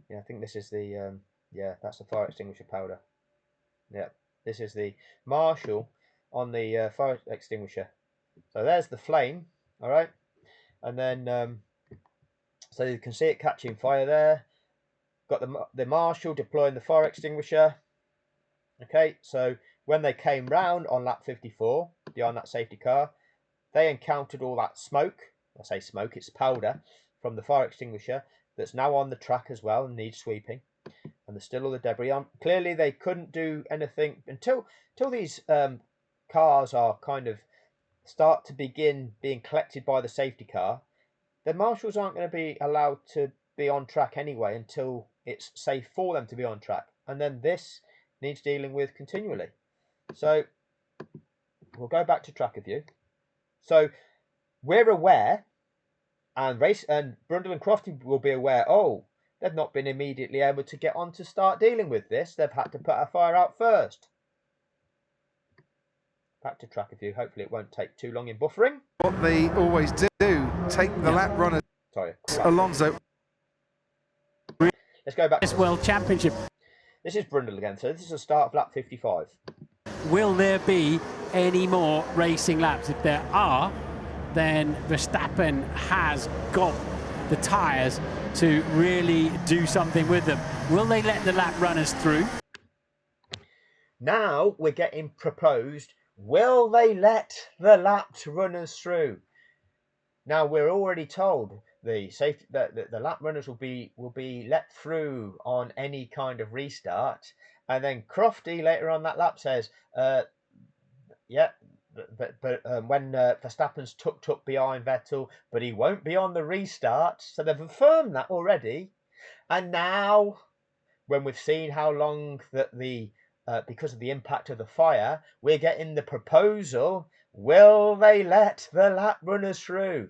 Yeah, I think this is the yeah, that's the fire extinguisher powder. Yeah, this is the Marshall on the fire extinguisher. So there's the flame, all right, and then so you can see it catching fire there. Got the Marshall deploying the fire extinguisher. Okay, so when they came round on lap 54 behind that safety car, they encountered all that smoke. I say smoke, it's powder from the fire extinguisher that's now on the track as well and needs sweeping. And there's still all the debris on. Clearly, they couldn't do anything until these cars are kind of start to begin being collected by the safety car. The marshals aren't going to be allowed to be on track anyway until it's safe for them to be on track. And then this needs dealing with continually. So we'll go back to track view. So we're aware, and Brundle and Crofty will be aware, oh, they've not been immediately able to get on to start dealing with this. They've had to put our fire out first. Back to track view. Hopefully it won't take too long in buffering. What they always do, take the lap runners. Sorry, Alonso. Let's go back This World Championship. This is Brundle again. So this is the start of lap 55. Will there be any more racing laps? If there are, then Verstappen has got the tyres to really do something with them. Will they let the lap runners through? Now we're getting proposed, will they let the lap runners through? Now we're already told the safety that the lap runners will be let through on any kind of restart, and then Crofty later on that lap says, yeah, but when Verstappen's tucked up behind Vettel, but he won't be on the restart. So they've affirmed that already, and now when we've seen how long that the because of the impact of the fire, we're getting the proposal, will they let the lap runners through?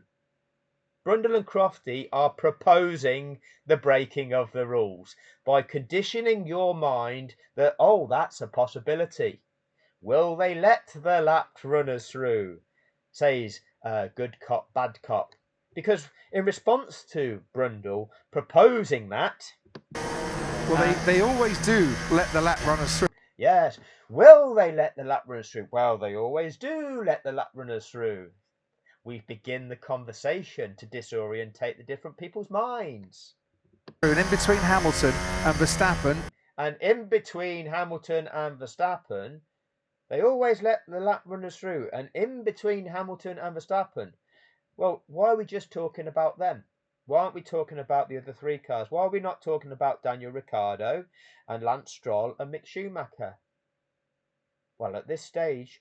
Brundle and Crofty are proposing the breaking of the rules by conditioning your mind that, oh, that's a possibility. Will they let the lap runners through? Says good cop, bad cop. Because in response to Brundle proposing that... Well, they always do let the lap runners through. Yes. Will they let the lap runners through? Well, they always do let the lap runners through. We begin the conversation to disorientate the different people's minds. And in between Hamilton and Verstappen. And in between Hamilton and Verstappen, they always let the lap runners through. And in between Hamilton and Verstappen, well, why are we just talking about them? Why aren't we talking about the other three cars? Why are we not talking about Daniel Ricciardo and Lance Stroll and Mick Schumacher? Well, at this stage,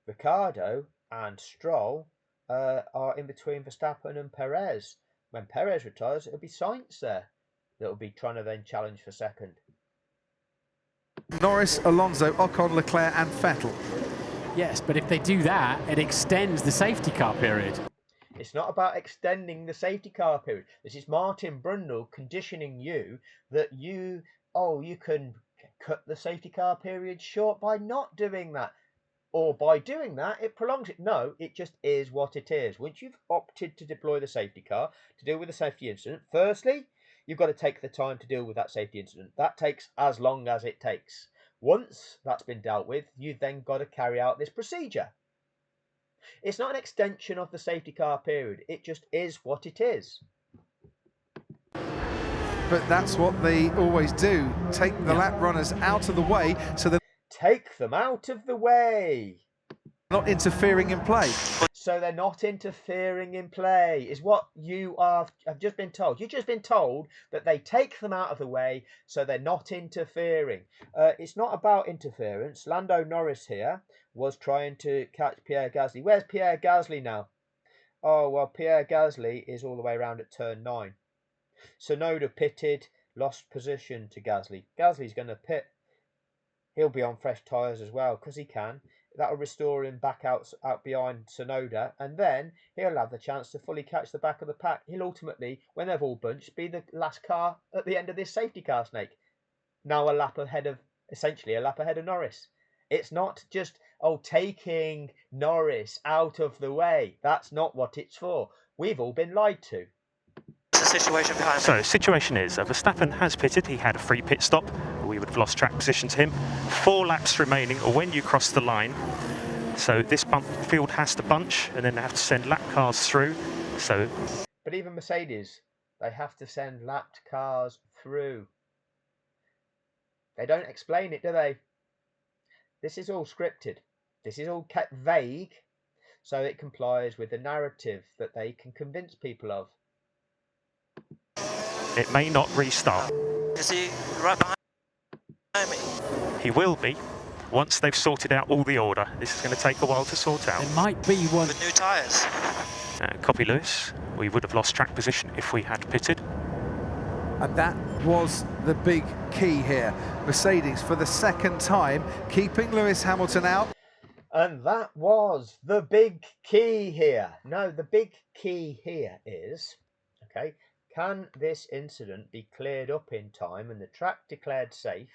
Ricciardo and Stroll are in between Verstappen and Perez. When Perez retires, it'll be Sainz there that'll be trying to then challenge for second. Norris, Alonso, Ocon, Leclerc and Vettel. Yes, but if they do that, it extends the safety car period. It's not about extending the safety car period. This is Martin Brundle conditioning you that you can cut the safety car period short by not doing that. Or by doing that, it prolongs it. No, it just is what it is. Once you've opted to deploy the safety car to deal with a safety incident, firstly, you've got to take the time to deal with that safety incident. That takes as long as it takes. Once that's been dealt with, you've then got to carry out this procedure. It's not an extension of the safety car period. It just is what it is. But that's what they always do. Take the lap runners out of the way so they're Take them out of the way. not interfering in play. So they're not interfering in play, is what you have just been told. You've just been told that they take them out of the way so they're not interfering. It's not about interference. Lando Norris here was trying to catch Pierre Gasly. Where's Pierre Gasly now? Oh, well, Pierre Gasly is all the way around at turn 9. Tsunoda pitted, lost position to Gasly. Gasly's going to pit. He'll be on fresh tyres as well because he can. That'll restore him back out behind Tsunoda, and then he'll have the chance to fully catch the back of the pack. He'll ultimately, when they've all bunched, be the last car at the end of this safety car snake. Now essentially a lap ahead of Norris. It's not just, taking Norris out of the way. That's not what it's for. We've all been lied to. What's the situation behind me? So, situation is, Verstappen has pitted. He had a free pit stop. We would have lost track position to him. 4 laps remaining when you cross the line. So this field has to bunch, and then they have to send lap cars through. So, but even Mercedes, they have to send lapped cars through. They don't explain it, do they? This is all scripted. This is all kept vague, so it complies with the narrative that they can convince people of. it may not restart. Is he right behind me? He will be, once they've sorted out all the order. This is going to take a while to sort out. There might be one. With new tyres. Copy, Lewis. We would have lost track position if we had pitted. And that was the big key here. Mercedes, for the second time, keeping Lewis Hamilton out. And that was the big key here. No, the big key here is, okay, can this incident be cleared up in time and the track declared safe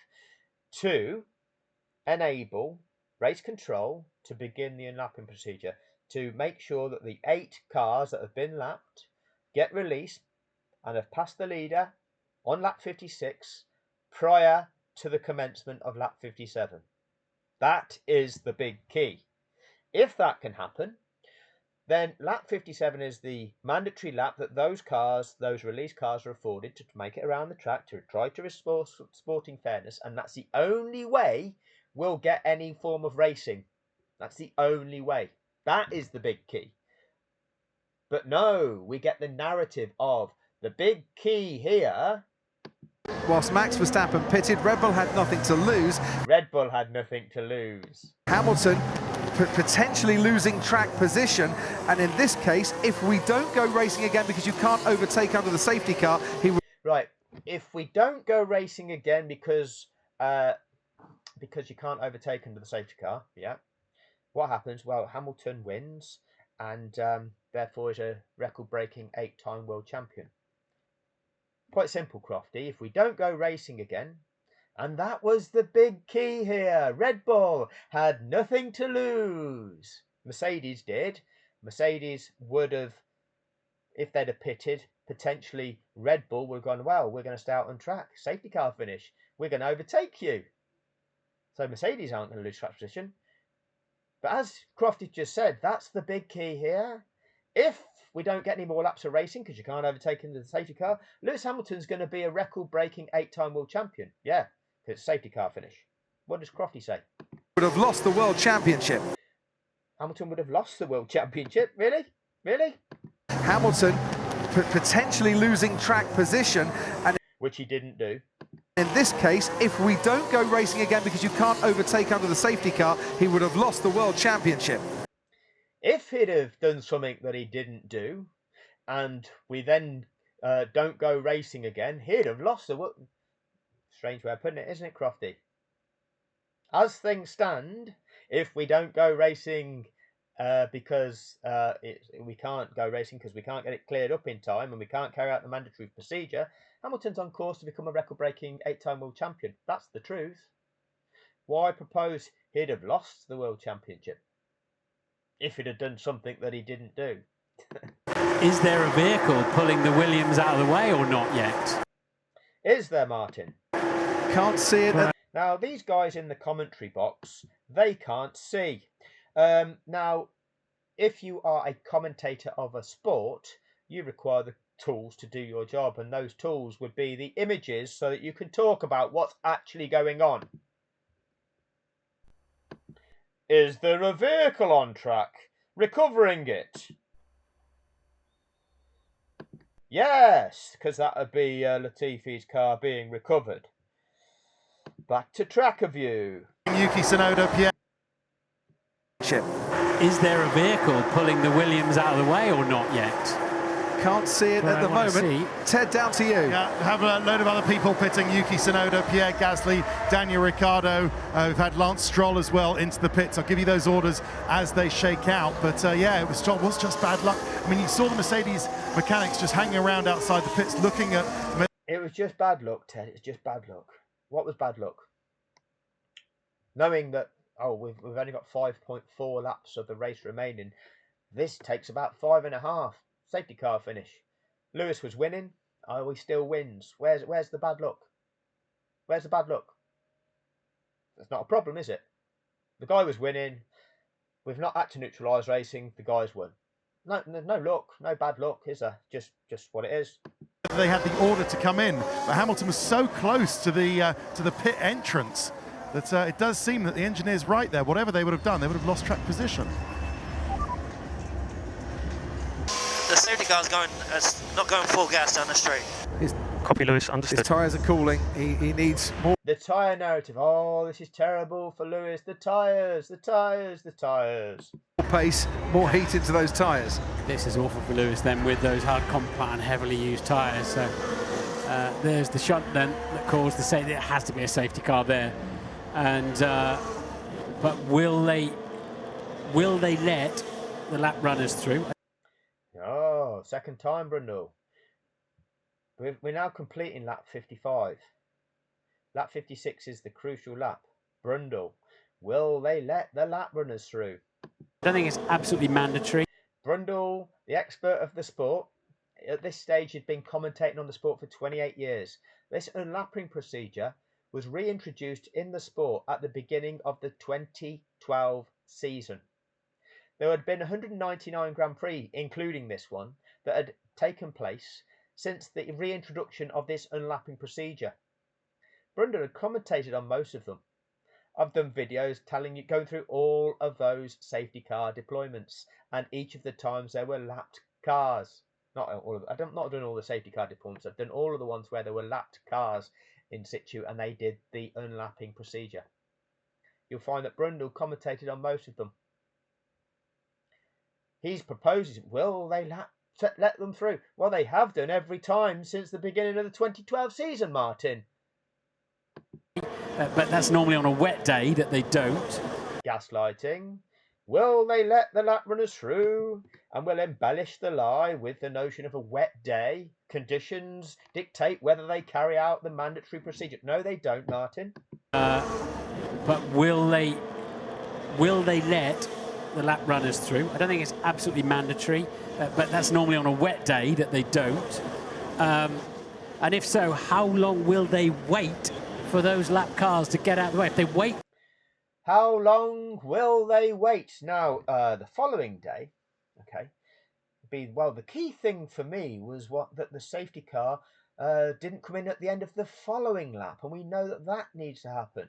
to enable race control to begin the unlapping procedure, to make sure that the 8 cars that have been lapped get released and have passed the leader on lap 56 prior to the commencement of lap 57. That is the big key. If that can happen, then lap 57 is the mandatory lap that those cars, those released cars, are afforded to make it around the track to try to restore sporting fairness, and that's the only way we'll get any form of racing. That's the only way. That is the big key. But no, we get the narrative of the big key here. Whilst Max Verstappen pitted, Red Bull had nothing to lose. Red Bull had nothing to lose. Hamilton potentially losing track position, and in this case, if we don't go racing again because you can't overtake under the safety car, he would... Right, if we don't go racing again because you can't overtake under the safety car, yeah, what happens? Well, Hamilton wins and therefore is a record-breaking 8-time world champion. Quite simple, Crofty. If we don't go racing again, and that was the big key here. Red Bull had nothing to lose. Mercedes did. Mercedes would have, if they'd have pitted, potentially Red Bull would have gone, well, we're going to stay out on track. Safety car finish. We're going to overtake you. So Mercedes aren't going to lose track position. But as Crofty just said, that's the big key here. If we don't get any more laps of racing because you can't overtake into the safety car, Lewis Hamilton's going to be a record-breaking 8-time world champion. Yeah, because it's safety car finish. What does Crofty say? would have lost the world championship. Hamilton would have lost the world championship? Really? Really? Hamilton potentially losing track position, and which he didn't do. In this case, if we don't go racing again because you can't overtake under the safety car, he would have lost the world championship. If he'd have done something that he didn't do, and we then don't go racing again, he'd have lost the world. Strange way of putting it, isn't it, Crofty? As things stand, if we don't go racing because we can't go racing because we can't get it cleared up in time and we can't carry out the mandatory procedure, Hamilton's on course to become a record-breaking 8-time world champion. That's the truth. Why propose he'd have lost the world championship if he'd have done something that he didn't do? Is there a vehicle pulling the Williams out of the way or not yet? Is there, Martin? Can't see it. Now, these guys in the commentary box, they can't see. Now, if you are a commentator of a sport, you require the tools to do your job, and those tools would be the images so that you can talk about what's actually going on. Is there a vehicle on track recovering it? Yes, because that would be Latifi's car being recovered. Back to tracker view. Yuki Tsunoda, Pierre. Is there a vehicle pulling the Williams out of the way or not yet? Can't see it at the moment. Ted, down to you. Yeah, have a load of other people pitting. Yuki Tsunoda, Pierre Gasly, Daniel Ricciardo. We've had Lance Stroll as well into the pits. I'll give you those orders as they shake out. But yeah, it was just bad luck. I mean, you saw the Mercedes mechanics just hanging around outside the pits looking at... It was just bad luck, Ted. It's just bad luck. What was bad luck? Knowing that, oh, we've only got 5.4 laps of the race remaining. This takes about 5.5. Safety car finish. Lewis was winning. Oh, he still wins. Where's the bad luck? Where's the bad luck? That's not a problem, is it? The guy was winning. We've not had to neutralise racing. The guy's won. No luck, no bad luck, is there? Just what it is. They had the order to come in, but Hamilton was so close to the pit entrance that it does seem that the engineer's right there. Whatever they would have done, they would have lost track position. The safety car's not going full gas down the straight. Copy, Lewis, understood. His tyres are cooling. He needs more The tyre narrative. Oh, this is terrible for Lewis. The tyres, the tyres, the tyres. pace, more heat into those tyres. This is awful for Lewis then with those hard compound, heavily used tyres. So there's the shunt then that caused the safety. There has to be a safety car there. And but will they let the lap runners through? Oh, second time, Brundle. We're now completing lap 55. Lap 56 is the crucial lap. Brundle, will they let the lap runners through? I don't think it's absolutely mandatory. Brundle, the expert of the sport, at this stage had been commentating on the sport for 28 years. This unlapping procedure was reintroduced in the sport at the beginning of the 2012 season. There had been 199 Grand Prix, including this one, that had taken place since the reintroduction of this unlapping procedure. Brundle had commentated on most of them. I've done videos going through all of those safety car deployments and each of the times there were lapped cars. Not all of I'm not doing all the safety car deployments. I've done all of the ones where there were lapped cars in situ and they did the unlapping procedure. You'll find that Brundle commentated on most of them. He's proposed, will they let them through? Well, they have done every time since the beginning of the 2012 season, Martin. But that's normally on a wet day that they don't. Gaslighting. Will they let the lap runners through? And will embellish the lie with the notion of a wet day. Conditions dictate whether they carry out the mandatory procedure. No, they don't, Martin. But will they let the lap runners through? I don't think it's absolutely mandatory, but that's normally on a wet day that they don't. And if so, how long will they wait for those lap cars to get out of the way? If they wait, how long will they wait? Now, the following day, okay, the key thing for me was that the safety car didn't come in at the end of the following lap, and we know that needs to happen,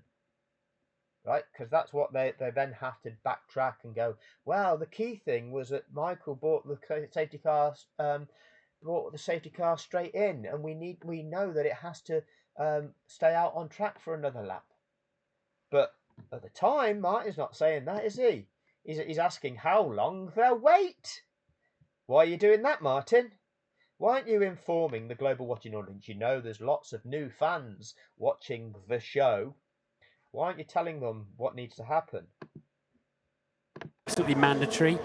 right? Because that's what they then have to backtrack and go, well, the key thing was that Michael brought the safety car straight in, and we know that it has to stay out on track for another lap. But at the time, Martin's not saying that, is he? He's asking how long they'll wait. Why are you doing that, Martin? Why aren't you informing the global watching audience? You know there's lots of new fans watching the show. Why aren't you telling them what needs to happen? absolutely mandatory,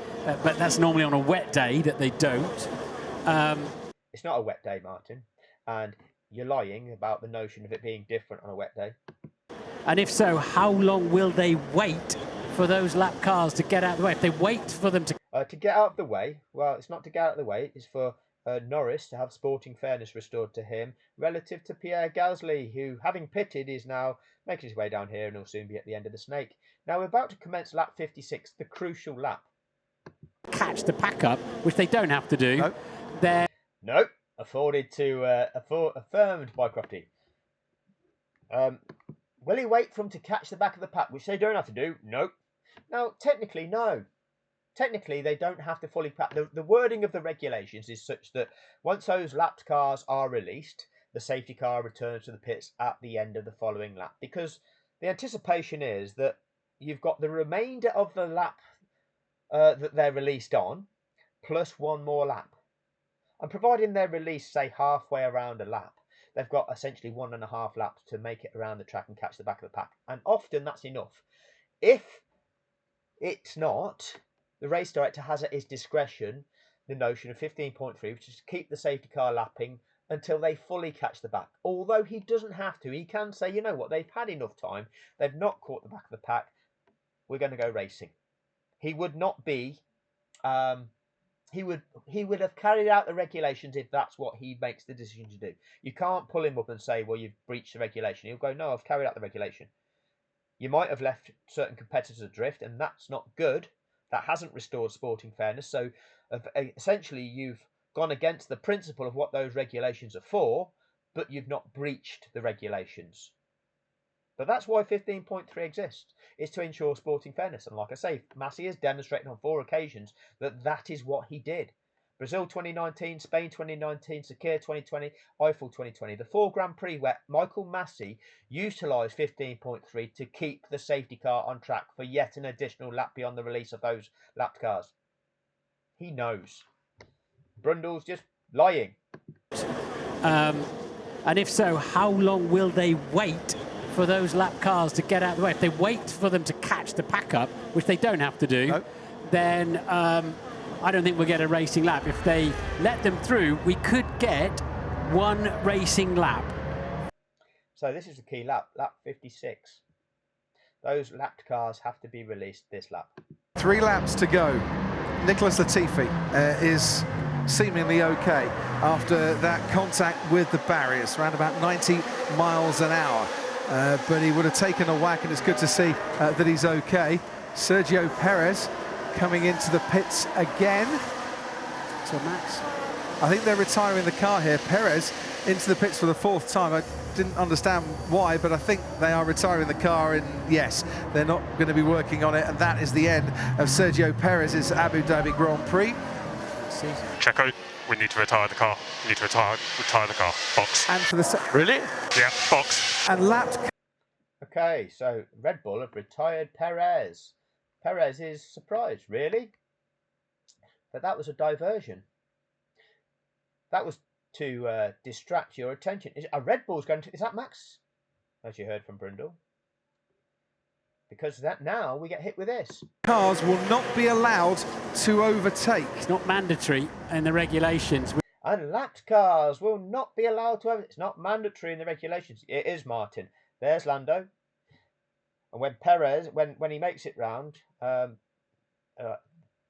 but that's normally on a wet day that they don't. It's not a wet day, Martin, and you're lying about the notion of it being different on a wet day. And if so, how long will they wait for those lap cars to get out of the way? If they wait for them to get out of the way, well, it's not to get out of the way, it's for Norris to have sporting fairness restored to him relative to Pierre Gasly, who, having pitted, is now making his way down here and will soon be at the end of the snake. Now, we're about to commence lap 56, the crucial lap. catch the pack up, which they don't have to do, Nope. they're Nope, affirmed by Crofty. Will he wait for him to catch the back of the pack, which they don't have to do? Nope. Now, technically, no. Technically, they don't have to fully pack. The wording of the regulations is such that once those lapped cars are released, the safety car returns to the pits at the end of the following lap. Because the anticipation is that you've got the remainder of the lap that they're released on, plus one more lap. And providing they're released, say, halfway around a lap, they've got essentially 1.5 laps to make it around the track and catch the back of the pack. And often that's enough. If it's not, the race director has at his discretion the notion of 15.3, which is to keep the safety car lapping until they fully catch the back. Although he doesn't have to. He can say, you know what, they've had enough time. They've not caught the back of the pack. We're going to go racing. He would not be he would have carried out the regulations if that's what he makes the decision to do. You can't pull him up and say, well, you've breached the regulation. He'll go, no, I've carried out the regulation. You might have left certain competitors adrift, and that's not good. That hasn't restored sporting fairness. So essentially, you've gone against the principle of what those regulations are for, but you've not breached the regulations. But that's why 15.3 exists, is to ensure sporting fairness. And like I say, Massey has demonstrated on 4 occasions that that is what he did. Brazil 2019, Spain 2019, Sakir 2020, Eiffel 2020. The 4 Grand Prix where Michael Massey utilised 15.3 to keep the safety car on track for yet an additional lap beyond the release of those lapped cars. He knows. Brundle's just lying. And if so, how long will they wait for those lap cars to get out of the way? If they wait for them to catch the pack up, which they don't have to do, then I don't think we'll get a racing lap. If they let them through, we could get 1 racing lap. So this is the key lap, lap 56. Those lapped cars have to be released this lap. 3 laps to go. Nicholas Latifi is seemingly okay after that contact with the barriers, around about 90 miles an hour. But he would have taken a whack, and it's good to see that he's okay. Sergio Perez coming into the pits again. So Max, I think they're retiring the car here. Perez into the pits for the 4th time. I didn't understand why, but I think they are retiring the car, and yes, they're not going to be working on it, and that is the end of Sergio Perez's Abu Dhabi Grand Prix. Checo, we need to retire the car. We need to retire the car. Box. And for the really? Yeah, box. And lapped. Okay, so Red Bull have retired Perez. Perez is surprised, really? But that was a diversion. That was to distract your attention. A Red Bull's going to... Is that Max? As you heard from Brundle. Because that now we get hit with this. Cars will not be allowed to overtake. It's not mandatory in the regulations. And lapped cars will not be allowed to overtake. It's not mandatory in the regulations. It is, Martin. There's Lando. And when Perez, when he makes it round,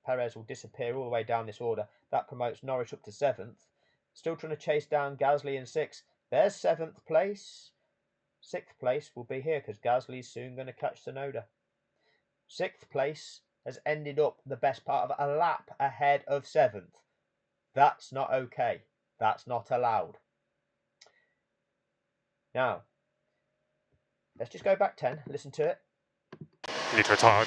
Perez will disappear all the way down this order. That promotes Norris up to 7th. Still trying to chase down Gasly in 6th. There's 7th place. 6th place will be here because Gasly's soon going to catch Tsunoda. 6th place has ended up the best part of a lap ahead of 7th. That's not okay. That's not allowed. Now, let's just go back 10. Listen to it. We need to retire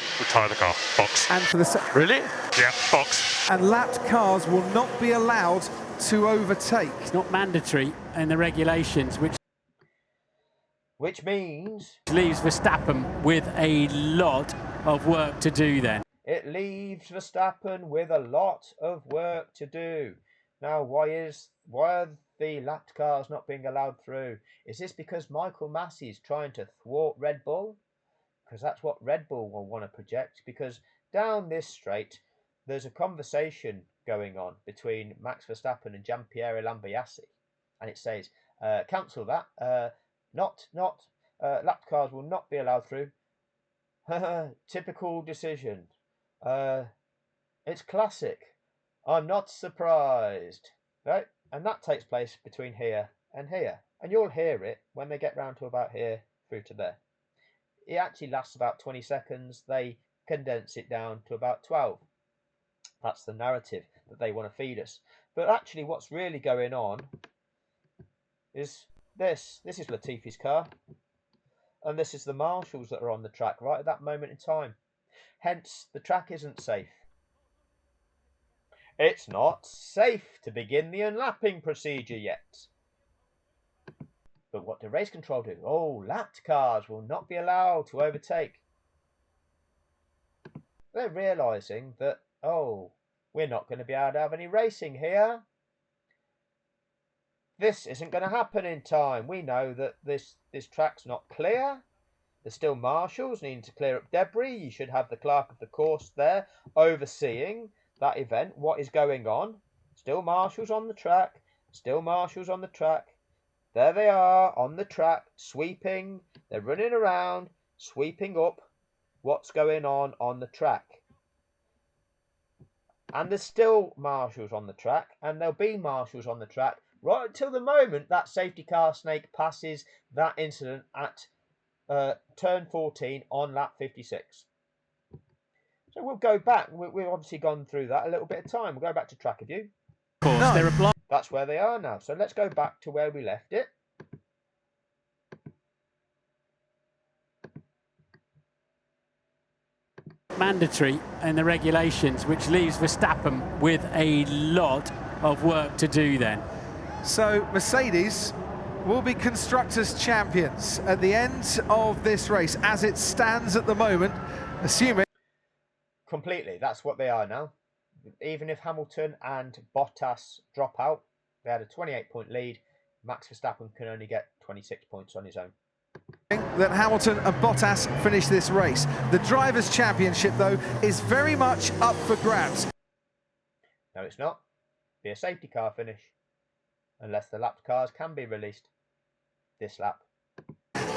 the car. Box. And for the really? Yeah, box. And lapped cars will not be allowed to overtake. It's not mandatory in the regulations, which means leaves Verstappen with a lot of work to do then. It leaves Verstappen with a lot of work to do. Now, why are the lapped cars not being allowed through? Is this because Michael Massey is trying to thwart Red Bull? Because that's what Red Bull will want to project. Because down this straight, there's a conversation going on between Max Verstappen and Gianpiero Lambiase, and it says, cancel that. Lapped cars will not be allowed through. Typical decision. It's classic. I'm not surprised. Right? And that takes place between here and here. And you'll hear it when they get round to about here through to there. It actually lasts about 20 seconds. They condense it down to about 12. That's the narrative that they want to feed us. But actually what's really going on is this. This is Latifi's car. And this is the marshals that are on the track right at that moment in time. Hence, the track isn't safe. It's not safe to begin the unlapping procedure yet. But what do race control do? Oh, lapped cars will not be allowed to overtake. They're realising that, oh, we're not going to be able to have any racing here. This isn't going to happen in time. We know that this track's not clear. There's still marshals needing to clear up debris. You should have the clerk of the course there overseeing that event. What is going on? Still marshals on the track. Still marshals on the track. There they are on the track, sweeping. They're running around, sweeping up what's going on the track. And there's still marshals on the track, and there'll be marshals on the track right until the moment that safety car snake passes that incident at turn 14 on lap 56. So we'll go back. We've obviously gone through that a little bit of time. We'll go back to track review. Of course, No. they're obliged. That's where they are now. So let's go back to where we left it. Mandatory in the regulations, which leaves Verstappen with a lot of work to do then. So Mercedes will be Constructors' champions at the end of this race, as it stands at the moment, assuming... Completely. That's what they are now. Even if Hamilton and Bottas drop out, they had a 28-point lead. Max Verstappen can only get 26 points on his own. That Hamilton and Bottas finish this race. The Drivers' Championship, though, is very much up for grabs. No, it's not. Be a safety car finish, unless the lapped cars can be released this lap.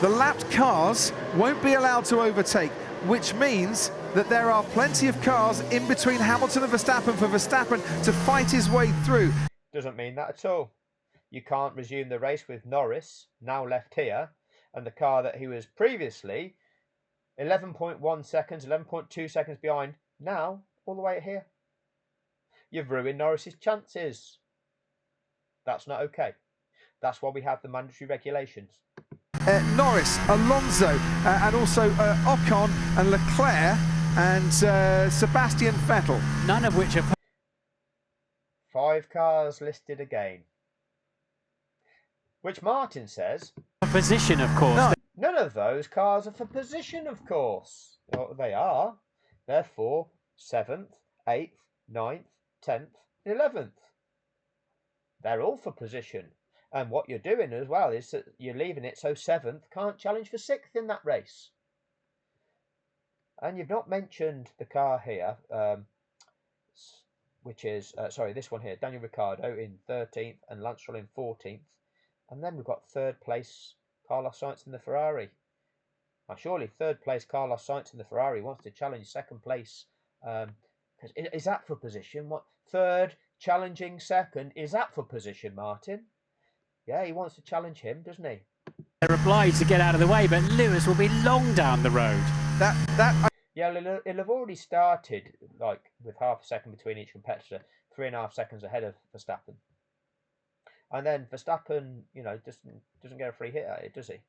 The lapped cars won't be allowed to overtake, which means that there are plenty of cars in between Hamilton and Verstappen for Verstappen to fight his way through. Doesn't mean that at all. You can't resume the race with Norris now left here, and the car that he was previously 11.1 seconds, 11.2 seconds behind, now all the way here. You've ruined Norris's chances. That's not okay. That's why we have the mandatory regulations. Norris, Alonso, and also Ocon and Leclerc and Sebastian Vettel. None of which are 5 cars listed again. Which Martin says... for position, of course. No. None of those cars are for position, of course. Well, they are. Therefore, 7th, 8th, 9th, 10th, 11th. They're all for position. And what you're doing as well is that you're leaving it so 7th can't challenge for 6th in that race. And you've not mentioned the car here, which is, this one here, Daniel Ricciardo in 13th and Lance Stroll in 14th. And then we've got 3rd place Carlos Sainz in the Ferrari. Now, surely 3rd place Carlos Sainz in the Ferrari wants to challenge 2nd place. Is that for position? What 3rd challenging 2nd? Is that for position, Martin? Yeah, he wants to challenge him, doesn't he? They're obliged to get out of the way, but Lewis will be long down the road. Yeah, it'll have already started, like, with half a second between each competitor, 3.5 seconds ahead of Verstappen. And then Verstappen, you know, doesn't get a free hit at it, does he?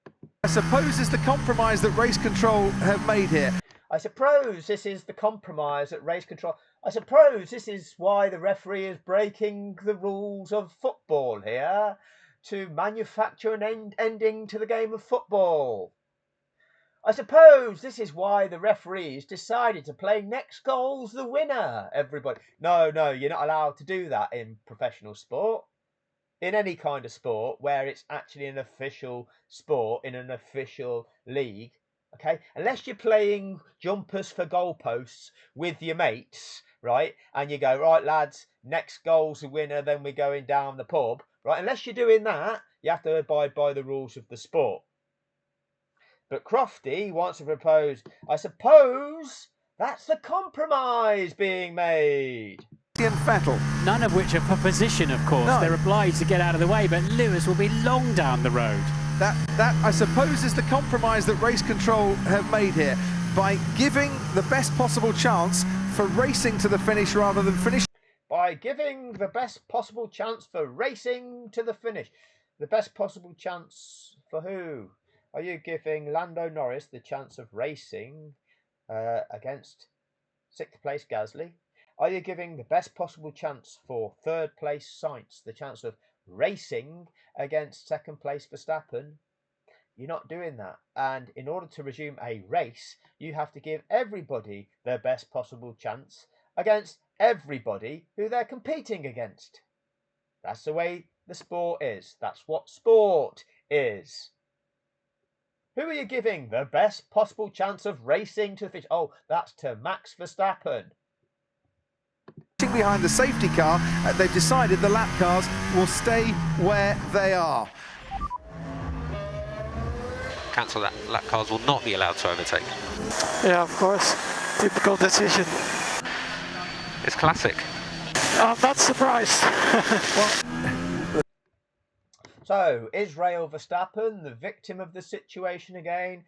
I suppose it's the compromise that race control have made here. I suppose this is the compromise at race control. I suppose this is why the referee is breaking the rules of football here to manufacture an ending to the game of football. I suppose this is why the referees decided to play next goal's the winner, everybody. No, you're not allowed to do that in professional sport. In any kind of sport where it's actually an official sport in an official league, okay? Unless you're playing jumpers for goalposts with your mates, right? And you go, right, lads, next goal's the winner, then we're going down the pub, right? Unless you're doing that, you have to abide by the rules of the sport. But Crofty wants to propose, I suppose that's the compromise being made. Vettel. None of which are for position, of course. No. They're obliged to get out of the way, but Lewis will be long down the road. That I suppose is the compromise that race control have made here by giving the best possible chance for racing to the finish rather than finish. By giving the best possible chance for racing to the finish. The best possible chance for who? Are you giving Lando Norris the chance of racing against 6th place Gasly? Are you giving the best possible chance for 3rd place Sainz the chance of racing against 2nd place Verstappen? You're not doing that. And in order to resume a race, you have to give everybody their best possible chance against everybody who they're competing against. That's the way the sport is. That's what sport is. Who are you giving the best possible chance of racing to the finish? Oh, that's to Max Verstappen. Behind the safety car, they've decided the lap cars will stay where they are. Cancel that. Lap cars will not be allowed to overtake. Yeah, of course. Typical decision. It's classic. That's the price. So, Israel Verstappen, the victim of the situation again.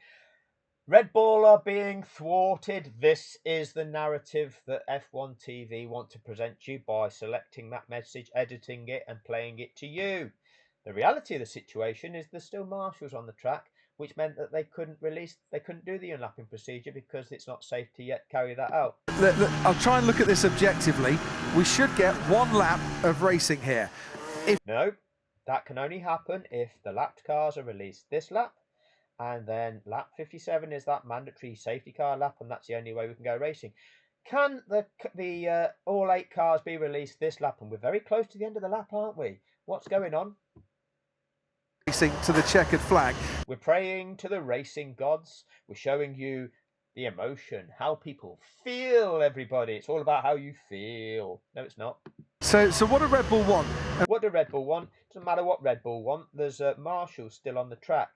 Red Bull are being thwarted. This is the narrative that F1 TV want to present you by selecting that message, editing it and playing it to you. The reality of the situation is there's still marshals on the track, which meant that they couldn't do the unlapping procedure because it's not safe to yet carry that out. Look, I'll try and look at this objectively. We should get 1 lap of racing here. No, that can only happen if the lapped cars are released this lap, and then lap 57 is that mandatory safety car lap, and that's the only way we can go racing. Can the all 8 cars be released this lap? And we're very close to the end of the lap, aren't we? What's going on? Racing to the checkered flag. We're praying to the racing gods. We're showing you the emotion, how people feel, everybody. It's all about how you feel. No, it's not. So what do Red Bull want? What do Red Bull want? Doesn't matter what Red Bull want. There's marshals still on the track.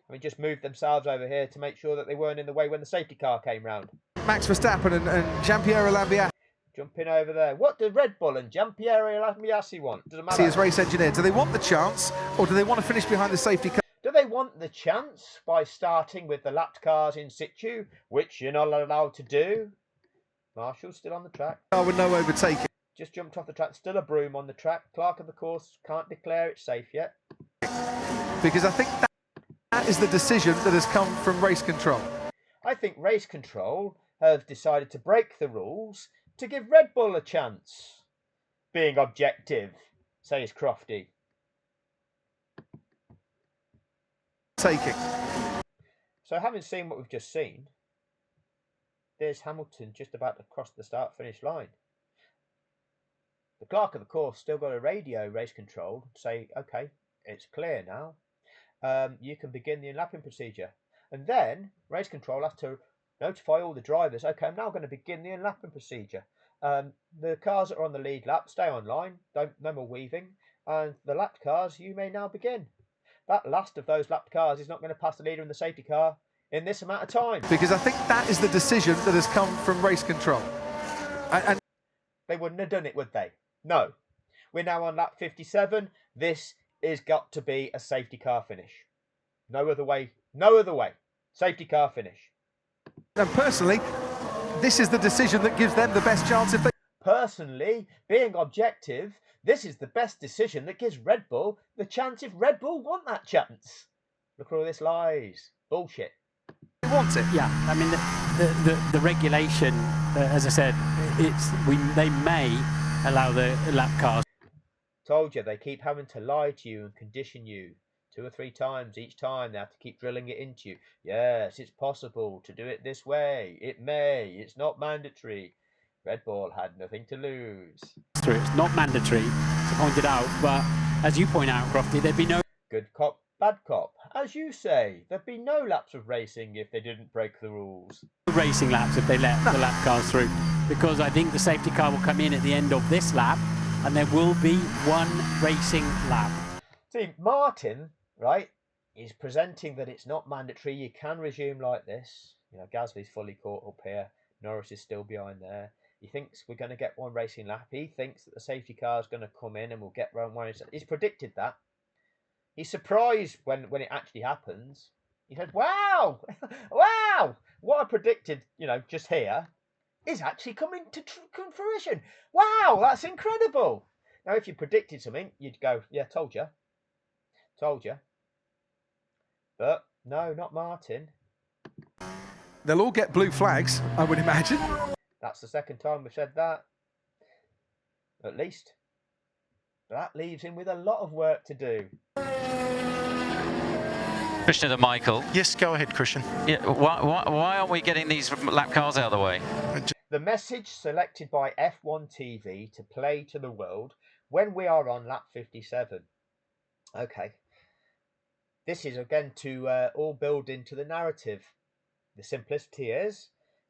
I mean, just moved themselves over here to make sure that they weren't in the way when the safety car came round. Max Verstappen and Giampiero Lambiase. Jumping over there. What do Red Bull and Giampiero Lambiase want? Doesn't matter. As race engineer, do they want the chance, or do they want to finish behind the safety car? Do they want the chance by starting with the lapped cars in situ, which you're not allowed to do? Marshall's still on the track. With no overtaking. Just jumped off the track. Still a broom on the track. Clerk of the course can't declare it safe yet. Because I think that is the decision that has come from race control. I think race control have decided to break the rules to give Red Bull a chance. Being objective, says Crofty. Taking. So having seen what we've just seen, there's Hamilton just about to cross the start-finish line. The clerk of the course still got a radio race control to say, okay, it's clear now. You can begin the unlapping procedure. And then race control has to notify all the drivers, okay, I'm now going to begin the unlapping procedure. The cars that are on the lead lap, stay online, no more weaving. And the lapped cars, you may now begin. That last of those lapped cars is not going to pass the leader in the safety car in this amount of time. Because I think that is the decision that has come from race control. And they wouldn't have done it, would they? No. We're now on lap 57. This has got to be a safety car finish. No other way. No other way. Safety car finish. And personally, this is the decision that gives them the best chance if they... Personally, being objective, this is the best decision that gives Red Bull the chance if Red Bull want that chance. Look at all this lies. Bullshit. Want it. Yeah, I mean, the regulation, as I said, they may allow the lap cars. Told you, they keep having to lie to you and condition you 2 or 3 times each time. They have to keep drilling it into you. Yes, it's possible to do it this way. It may. It's not mandatory. Red Bull had nothing to lose. It's not mandatory, as pointed out, but as you point out, Crofty, there'd be no... Good cop, bad cop. As you say, there'd be no laps of racing if they didn't break the rules. Racing laps if they let the lap cars through, because I think the safety car will come in at the end of this lap, and there will be 1 racing lap. See, Martin, right, is presenting that it's not mandatory. You can resume like this. You know, Gasly's fully caught up here. Norris is still behind there. He thinks we're going to get 1 racing lap. He thinks that the safety car is going to come in and we'll get round 1. He's predicted that. He's surprised when it actually happens. He said, wow, wow, what I predicted, you know, just here is actually coming to fruition. Wow, that's incredible. Now, if you predicted something, you'd go, yeah, told you. Told you. But no, not Martin. They'll all get blue flags, I would imagine. That's the second time we've said that. At least. That leaves him with a lot of work to do. Christian and Michael. Yes, go ahead, Christian. Yeah, why aren't we getting these lap cars out of the way? The message selected by F1 TV to play to the world when we are on lap 57. Okay. This is again to all build into the narrative. The simplicity is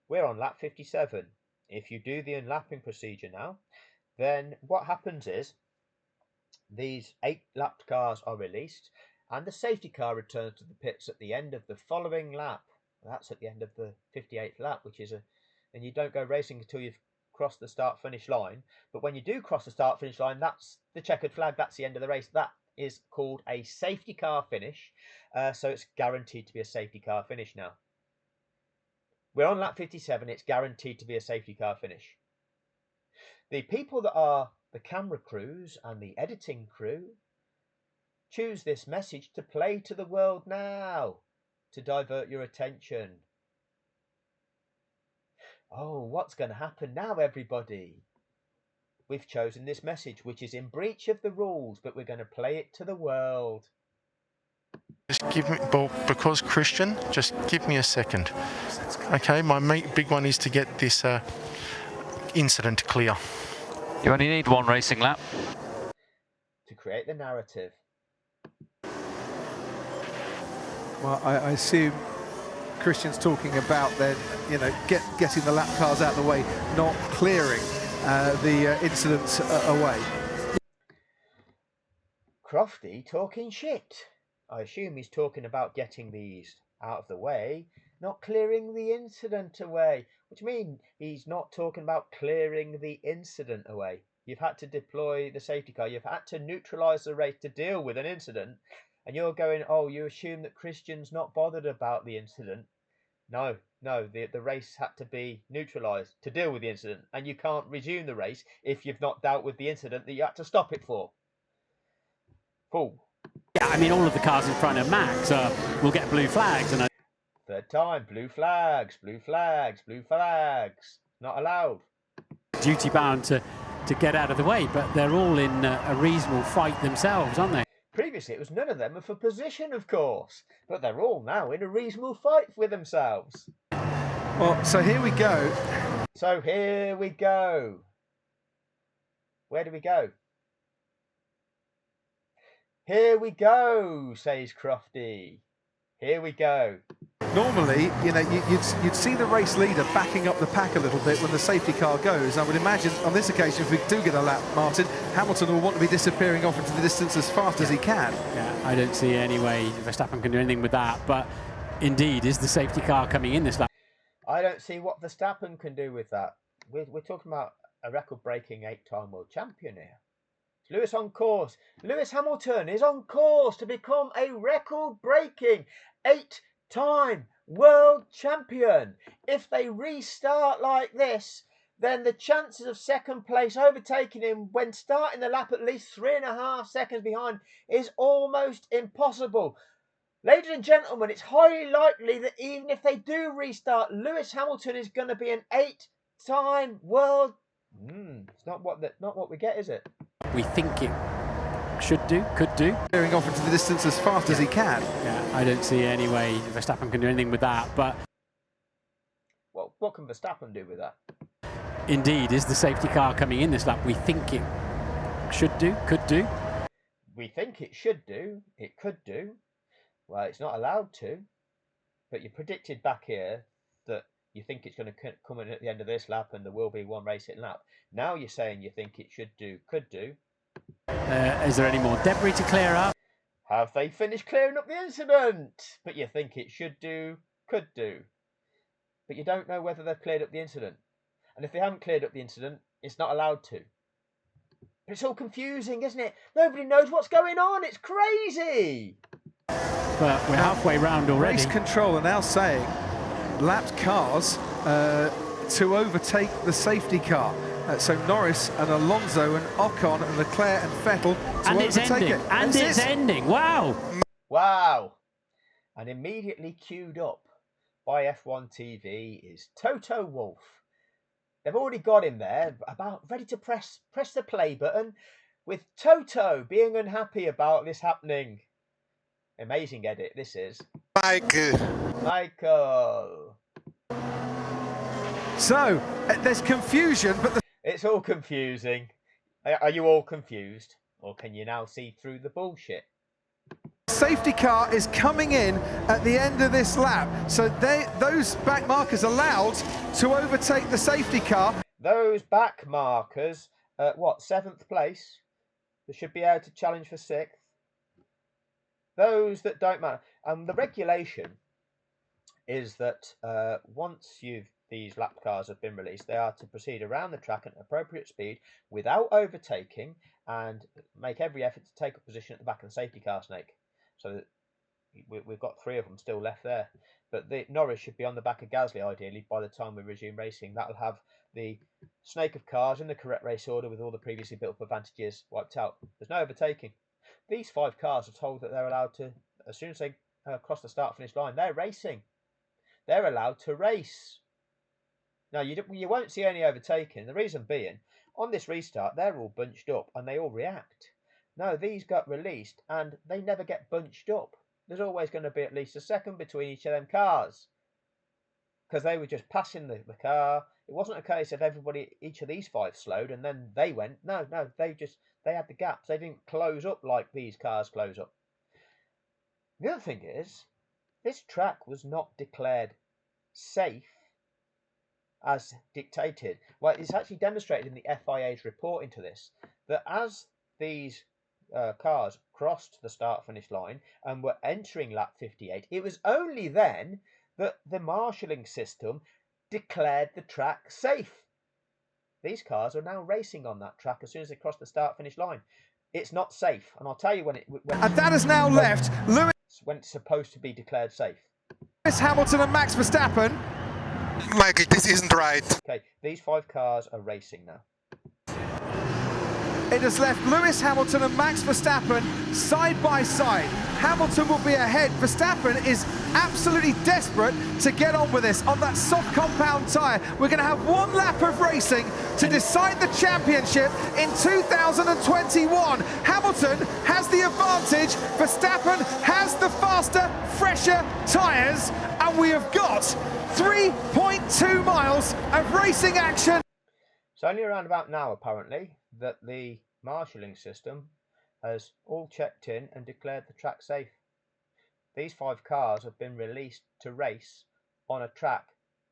we're on lap 57. If you do the unlapping procedure now, then what happens is these 8 lapped cars are released and the safety car returns to the pits at the end of the following lap. That's at the end of the 58th lap, which is and you don't go racing until you've cross the start-finish line. But when you do cross the start-finish line, that's the checkered flag. That's the end of the race. That is called a safety car finish. So it's guaranteed to be a safety car finish now. We're on lap 57. It's guaranteed to be a safety car finish. The people that are the camera crews and the editing crew choose this message to play to the world now to divert your attention. Oh, what's going to happen now, everybody? We've chosen this message, which is in breach of the rules, but we're going to play it to the world. Just give me, well, because Christian, just give me a second. Okay, my big one is to get this incident clear. You only need one racing lap. To create the narrative. Well, I assume Christian's talking about then, you know, getting the lap cars out of the way, not clearing the incidents away. Crofty talking shit. I assume he's talking about getting these out of the way, not clearing the incident away, which means he's not talking about clearing the incident away. You've had to deploy the safety car. You've had to neutralise the race to deal with an incident. And you're going, oh, you assume that Christian's not bothered about the incident. No, the race had to be neutralised to deal with the incident. And you can't resume the race if you've not dealt with the incident that you had to stop it for. Cool. Yeah, I mean, all of the cars in front of Max will get blue flags. And third time, blue flags, blue flags, blue flags. Not allowed. Duty bound to get out of the way, but they're all in a reasonable fight themselves, aren't they? Previously, it was none of them for position, of course, but they're all now in a reasonable fight with themselves. Well, so here we go. So here we go. Where do we go? Here we go, says Crofty. Here we go. Normally, you know, you'd see the race leader backing up the pack a little bit when the safety car goes. I would imagine on this occasion, if we do get a lap, Martin, Hamilton will want to be disappearing off into the distance as fast as he can. Yeah, I don't see any way Verstappen can do anything with that. But indeed, is the safety car coming in this lap? I don't see what Verstappen can do with that. We're talking about a record-breaking 8-time world champion here. Lewis on course. Lewis Hamilton is on course to become a record-breaking 8-time world champion. If they restart like this, then the chances of second place overtaking him when starting the lap at least 3.5 seconds behind is almost impossible. Ladies and gentlemen, it's highly likely that even if they do restart, Lewis Hamilton is going to be an 8-time world. It's not what we get, is it? We think it should do, could do. Clearing off into the distance as fast as he can. Yeah, I don't see any way Verstappen can do anything with that, but... Well, what can Verstappen do with that? Indeed, is the safety car coming in this lap? We think it should do, could do. We think it should do, it could do. Well, it's not allowed to. But you predicted back here that you think it's going to come in at the end of this lap and there will be one racing lap. Now you're saying you think it should do, could do. Is there any more debris to clear up? Have they finished clearing up the incident? But you think it should do, could do. But you don't know whether they've cleared up the incident. And if they haven't cleared up the incident, it's not allowed to. But it's all confusing, isn't it? Nobody knows what's going on. It's crazy. But we're halfway round already. Race control are now saying lapped cars to overtake the safety car. So Norris and Alonso and Ocon and Leclerc and Vettel to overtake it. And it's ending. Wow. Wow. And immediately queued up by F1 TV is Toto Wolff. They've already got him there, about ready to press the play button, with Toto being unhappy about this happening. Amazing edit, this is. Michael. So, there's confusion, but it's all confusing. Are you all confused? Or can you now see through the bullshit? Safety car is coming in at the end of this lap. So those back markers allowed to overtake the safety car. Those back markers, what, 7th place? They should be able to challenge for 6th. Those that don't matter. The regulation is that once you've these lap cars have been released, they are to proceed around the track at an appropriate speed without overtaking and make every effort to take a position at the back of the safety car, Snake. So that we've got 3 of them still left there. But Norris should be on the back of Gasly, ideally, by the time we resume racing. That'll have the snake of cars in the correct race order with all the previously built up advantages wiped out. There's no overtaking. These 5 cars are told that they're allowed to, as soon as they cross the start-finish line, they're racing. They're allowed to race. Now, you won't see any overtaking. The reason being, on this restart, they're all bunched up and they all react. No, these got released and they never get bunched up. There's always going to be at least a second between each of them cars, because they were just passing the car. It wasn't a case of each of these 5 slowed and then they went. No, they had the gaps. They didn't close up like these cars close up. The other thing is, this track was not declared safe as dictated. Well, it's actually demonstrated in the FIA's report into this, that as these cars crossed the start-finish line and were entering lap 58, it was only then that the marshalling system declared the track safe. These cars are now racing on that track as soon as they cross the start-finish line. It's not safe, and I'll tell you when and that has now left Lewis, when it's supposed to be declared safe. Lewis Hamilton and Max Verstappen. Michael, this isn't right. Okay, these 5 cars are racing now. It has left Lewis Hamilton and Max Verstappen side by side. Hamilton will be ahead. Verstappen is absolutely desperate to get on with this on that soft compound tyre. We're going to have 1 lap of racing to decide the championship in 2021. Hamilton has the advantage. Verstappen has the faster, fresher tyres. And we have got 3.2 miles of racing action. It's only around about now, apparently, that the marshalling system has all checked in and declared the track safe. These 5 cars have been released to race on a track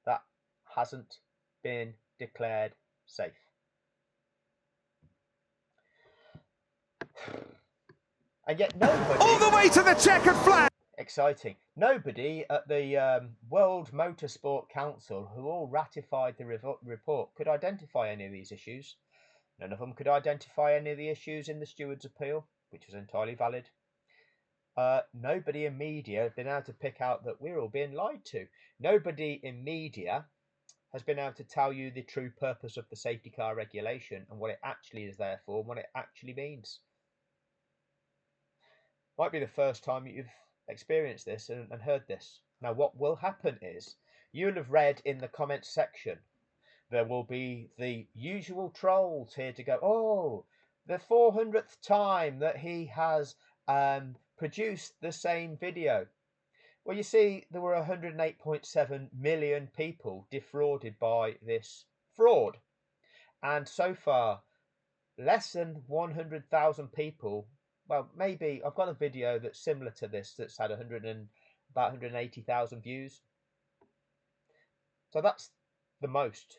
that hasn't been declared safe. And yet nobody... All the way to the checkered flag! Exciting. Nobody at the World Motorsport Council, who all ratified the report, could identify any of these issues. None of them could identify any of the issues in the steward's appeal, which was entirely valid. Nobody in media has been able to pick out that we're all being lied to. Nobody in media has been able to tell you the true purpose of the safety car regulation and what it actually is there for and what it actually means. Might be the first time you've experienced this and heard this. Now, what will happen is, you'll have read in the comments section, there will be the usual trolls here to go, oh, the 400th time that he has produced the same video. Well, you see, there were 108.7 million people defrauded by this fraud. And so far, less than 100,000 people, well, maybe, I've got a video that's similar to this that's had about 180,000 views. So that's the most.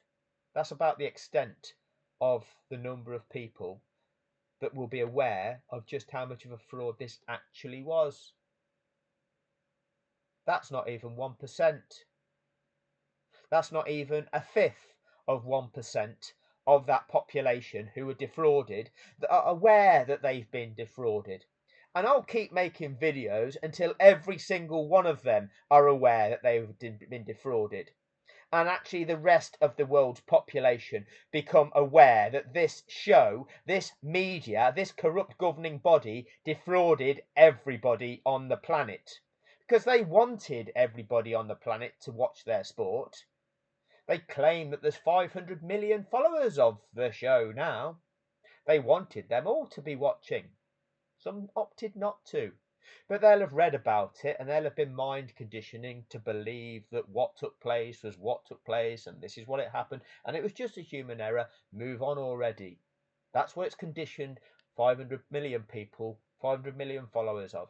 That's about the extent of the number of people that will be aware of just how much of a fraud this actually was. That's not even 1%. That's not even a fifth of 1% of that population who are defrauded, that are aware that they've been defrauded. And I'll keep making videos until every single one of them are aware that they've been defrauded. And actually the rest of the world's population become aware that this show, this media, this corrupt governing body defrauded everybody on the planet. Because they wanted everybody on the planet to watch their sport. They claim that there's 500 million followers of the show now. They wanted them all to be watching. Some opted not to. But they'll have read about it and they'll have been mind conditioning to believe that what took place was what took place and this is what it happened and it was just a human error. Move on already. That's what it's conditioned 500 million people, 500 million followers of.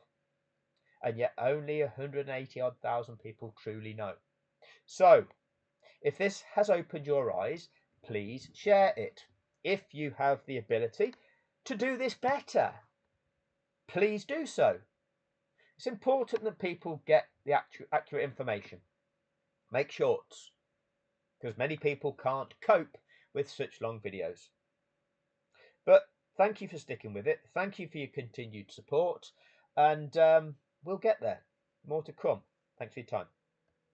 And yet only 180,000 people truly know. So, if this has opened your eyes, please share it. If you have the ability to do this better, please do so. It's important that people get the accurate information. Make shorts. because many people can't cope with such long videos. But thank you for sticking with it. Thank you for your continued support, and we'll get there. More to come. Thanks for your time.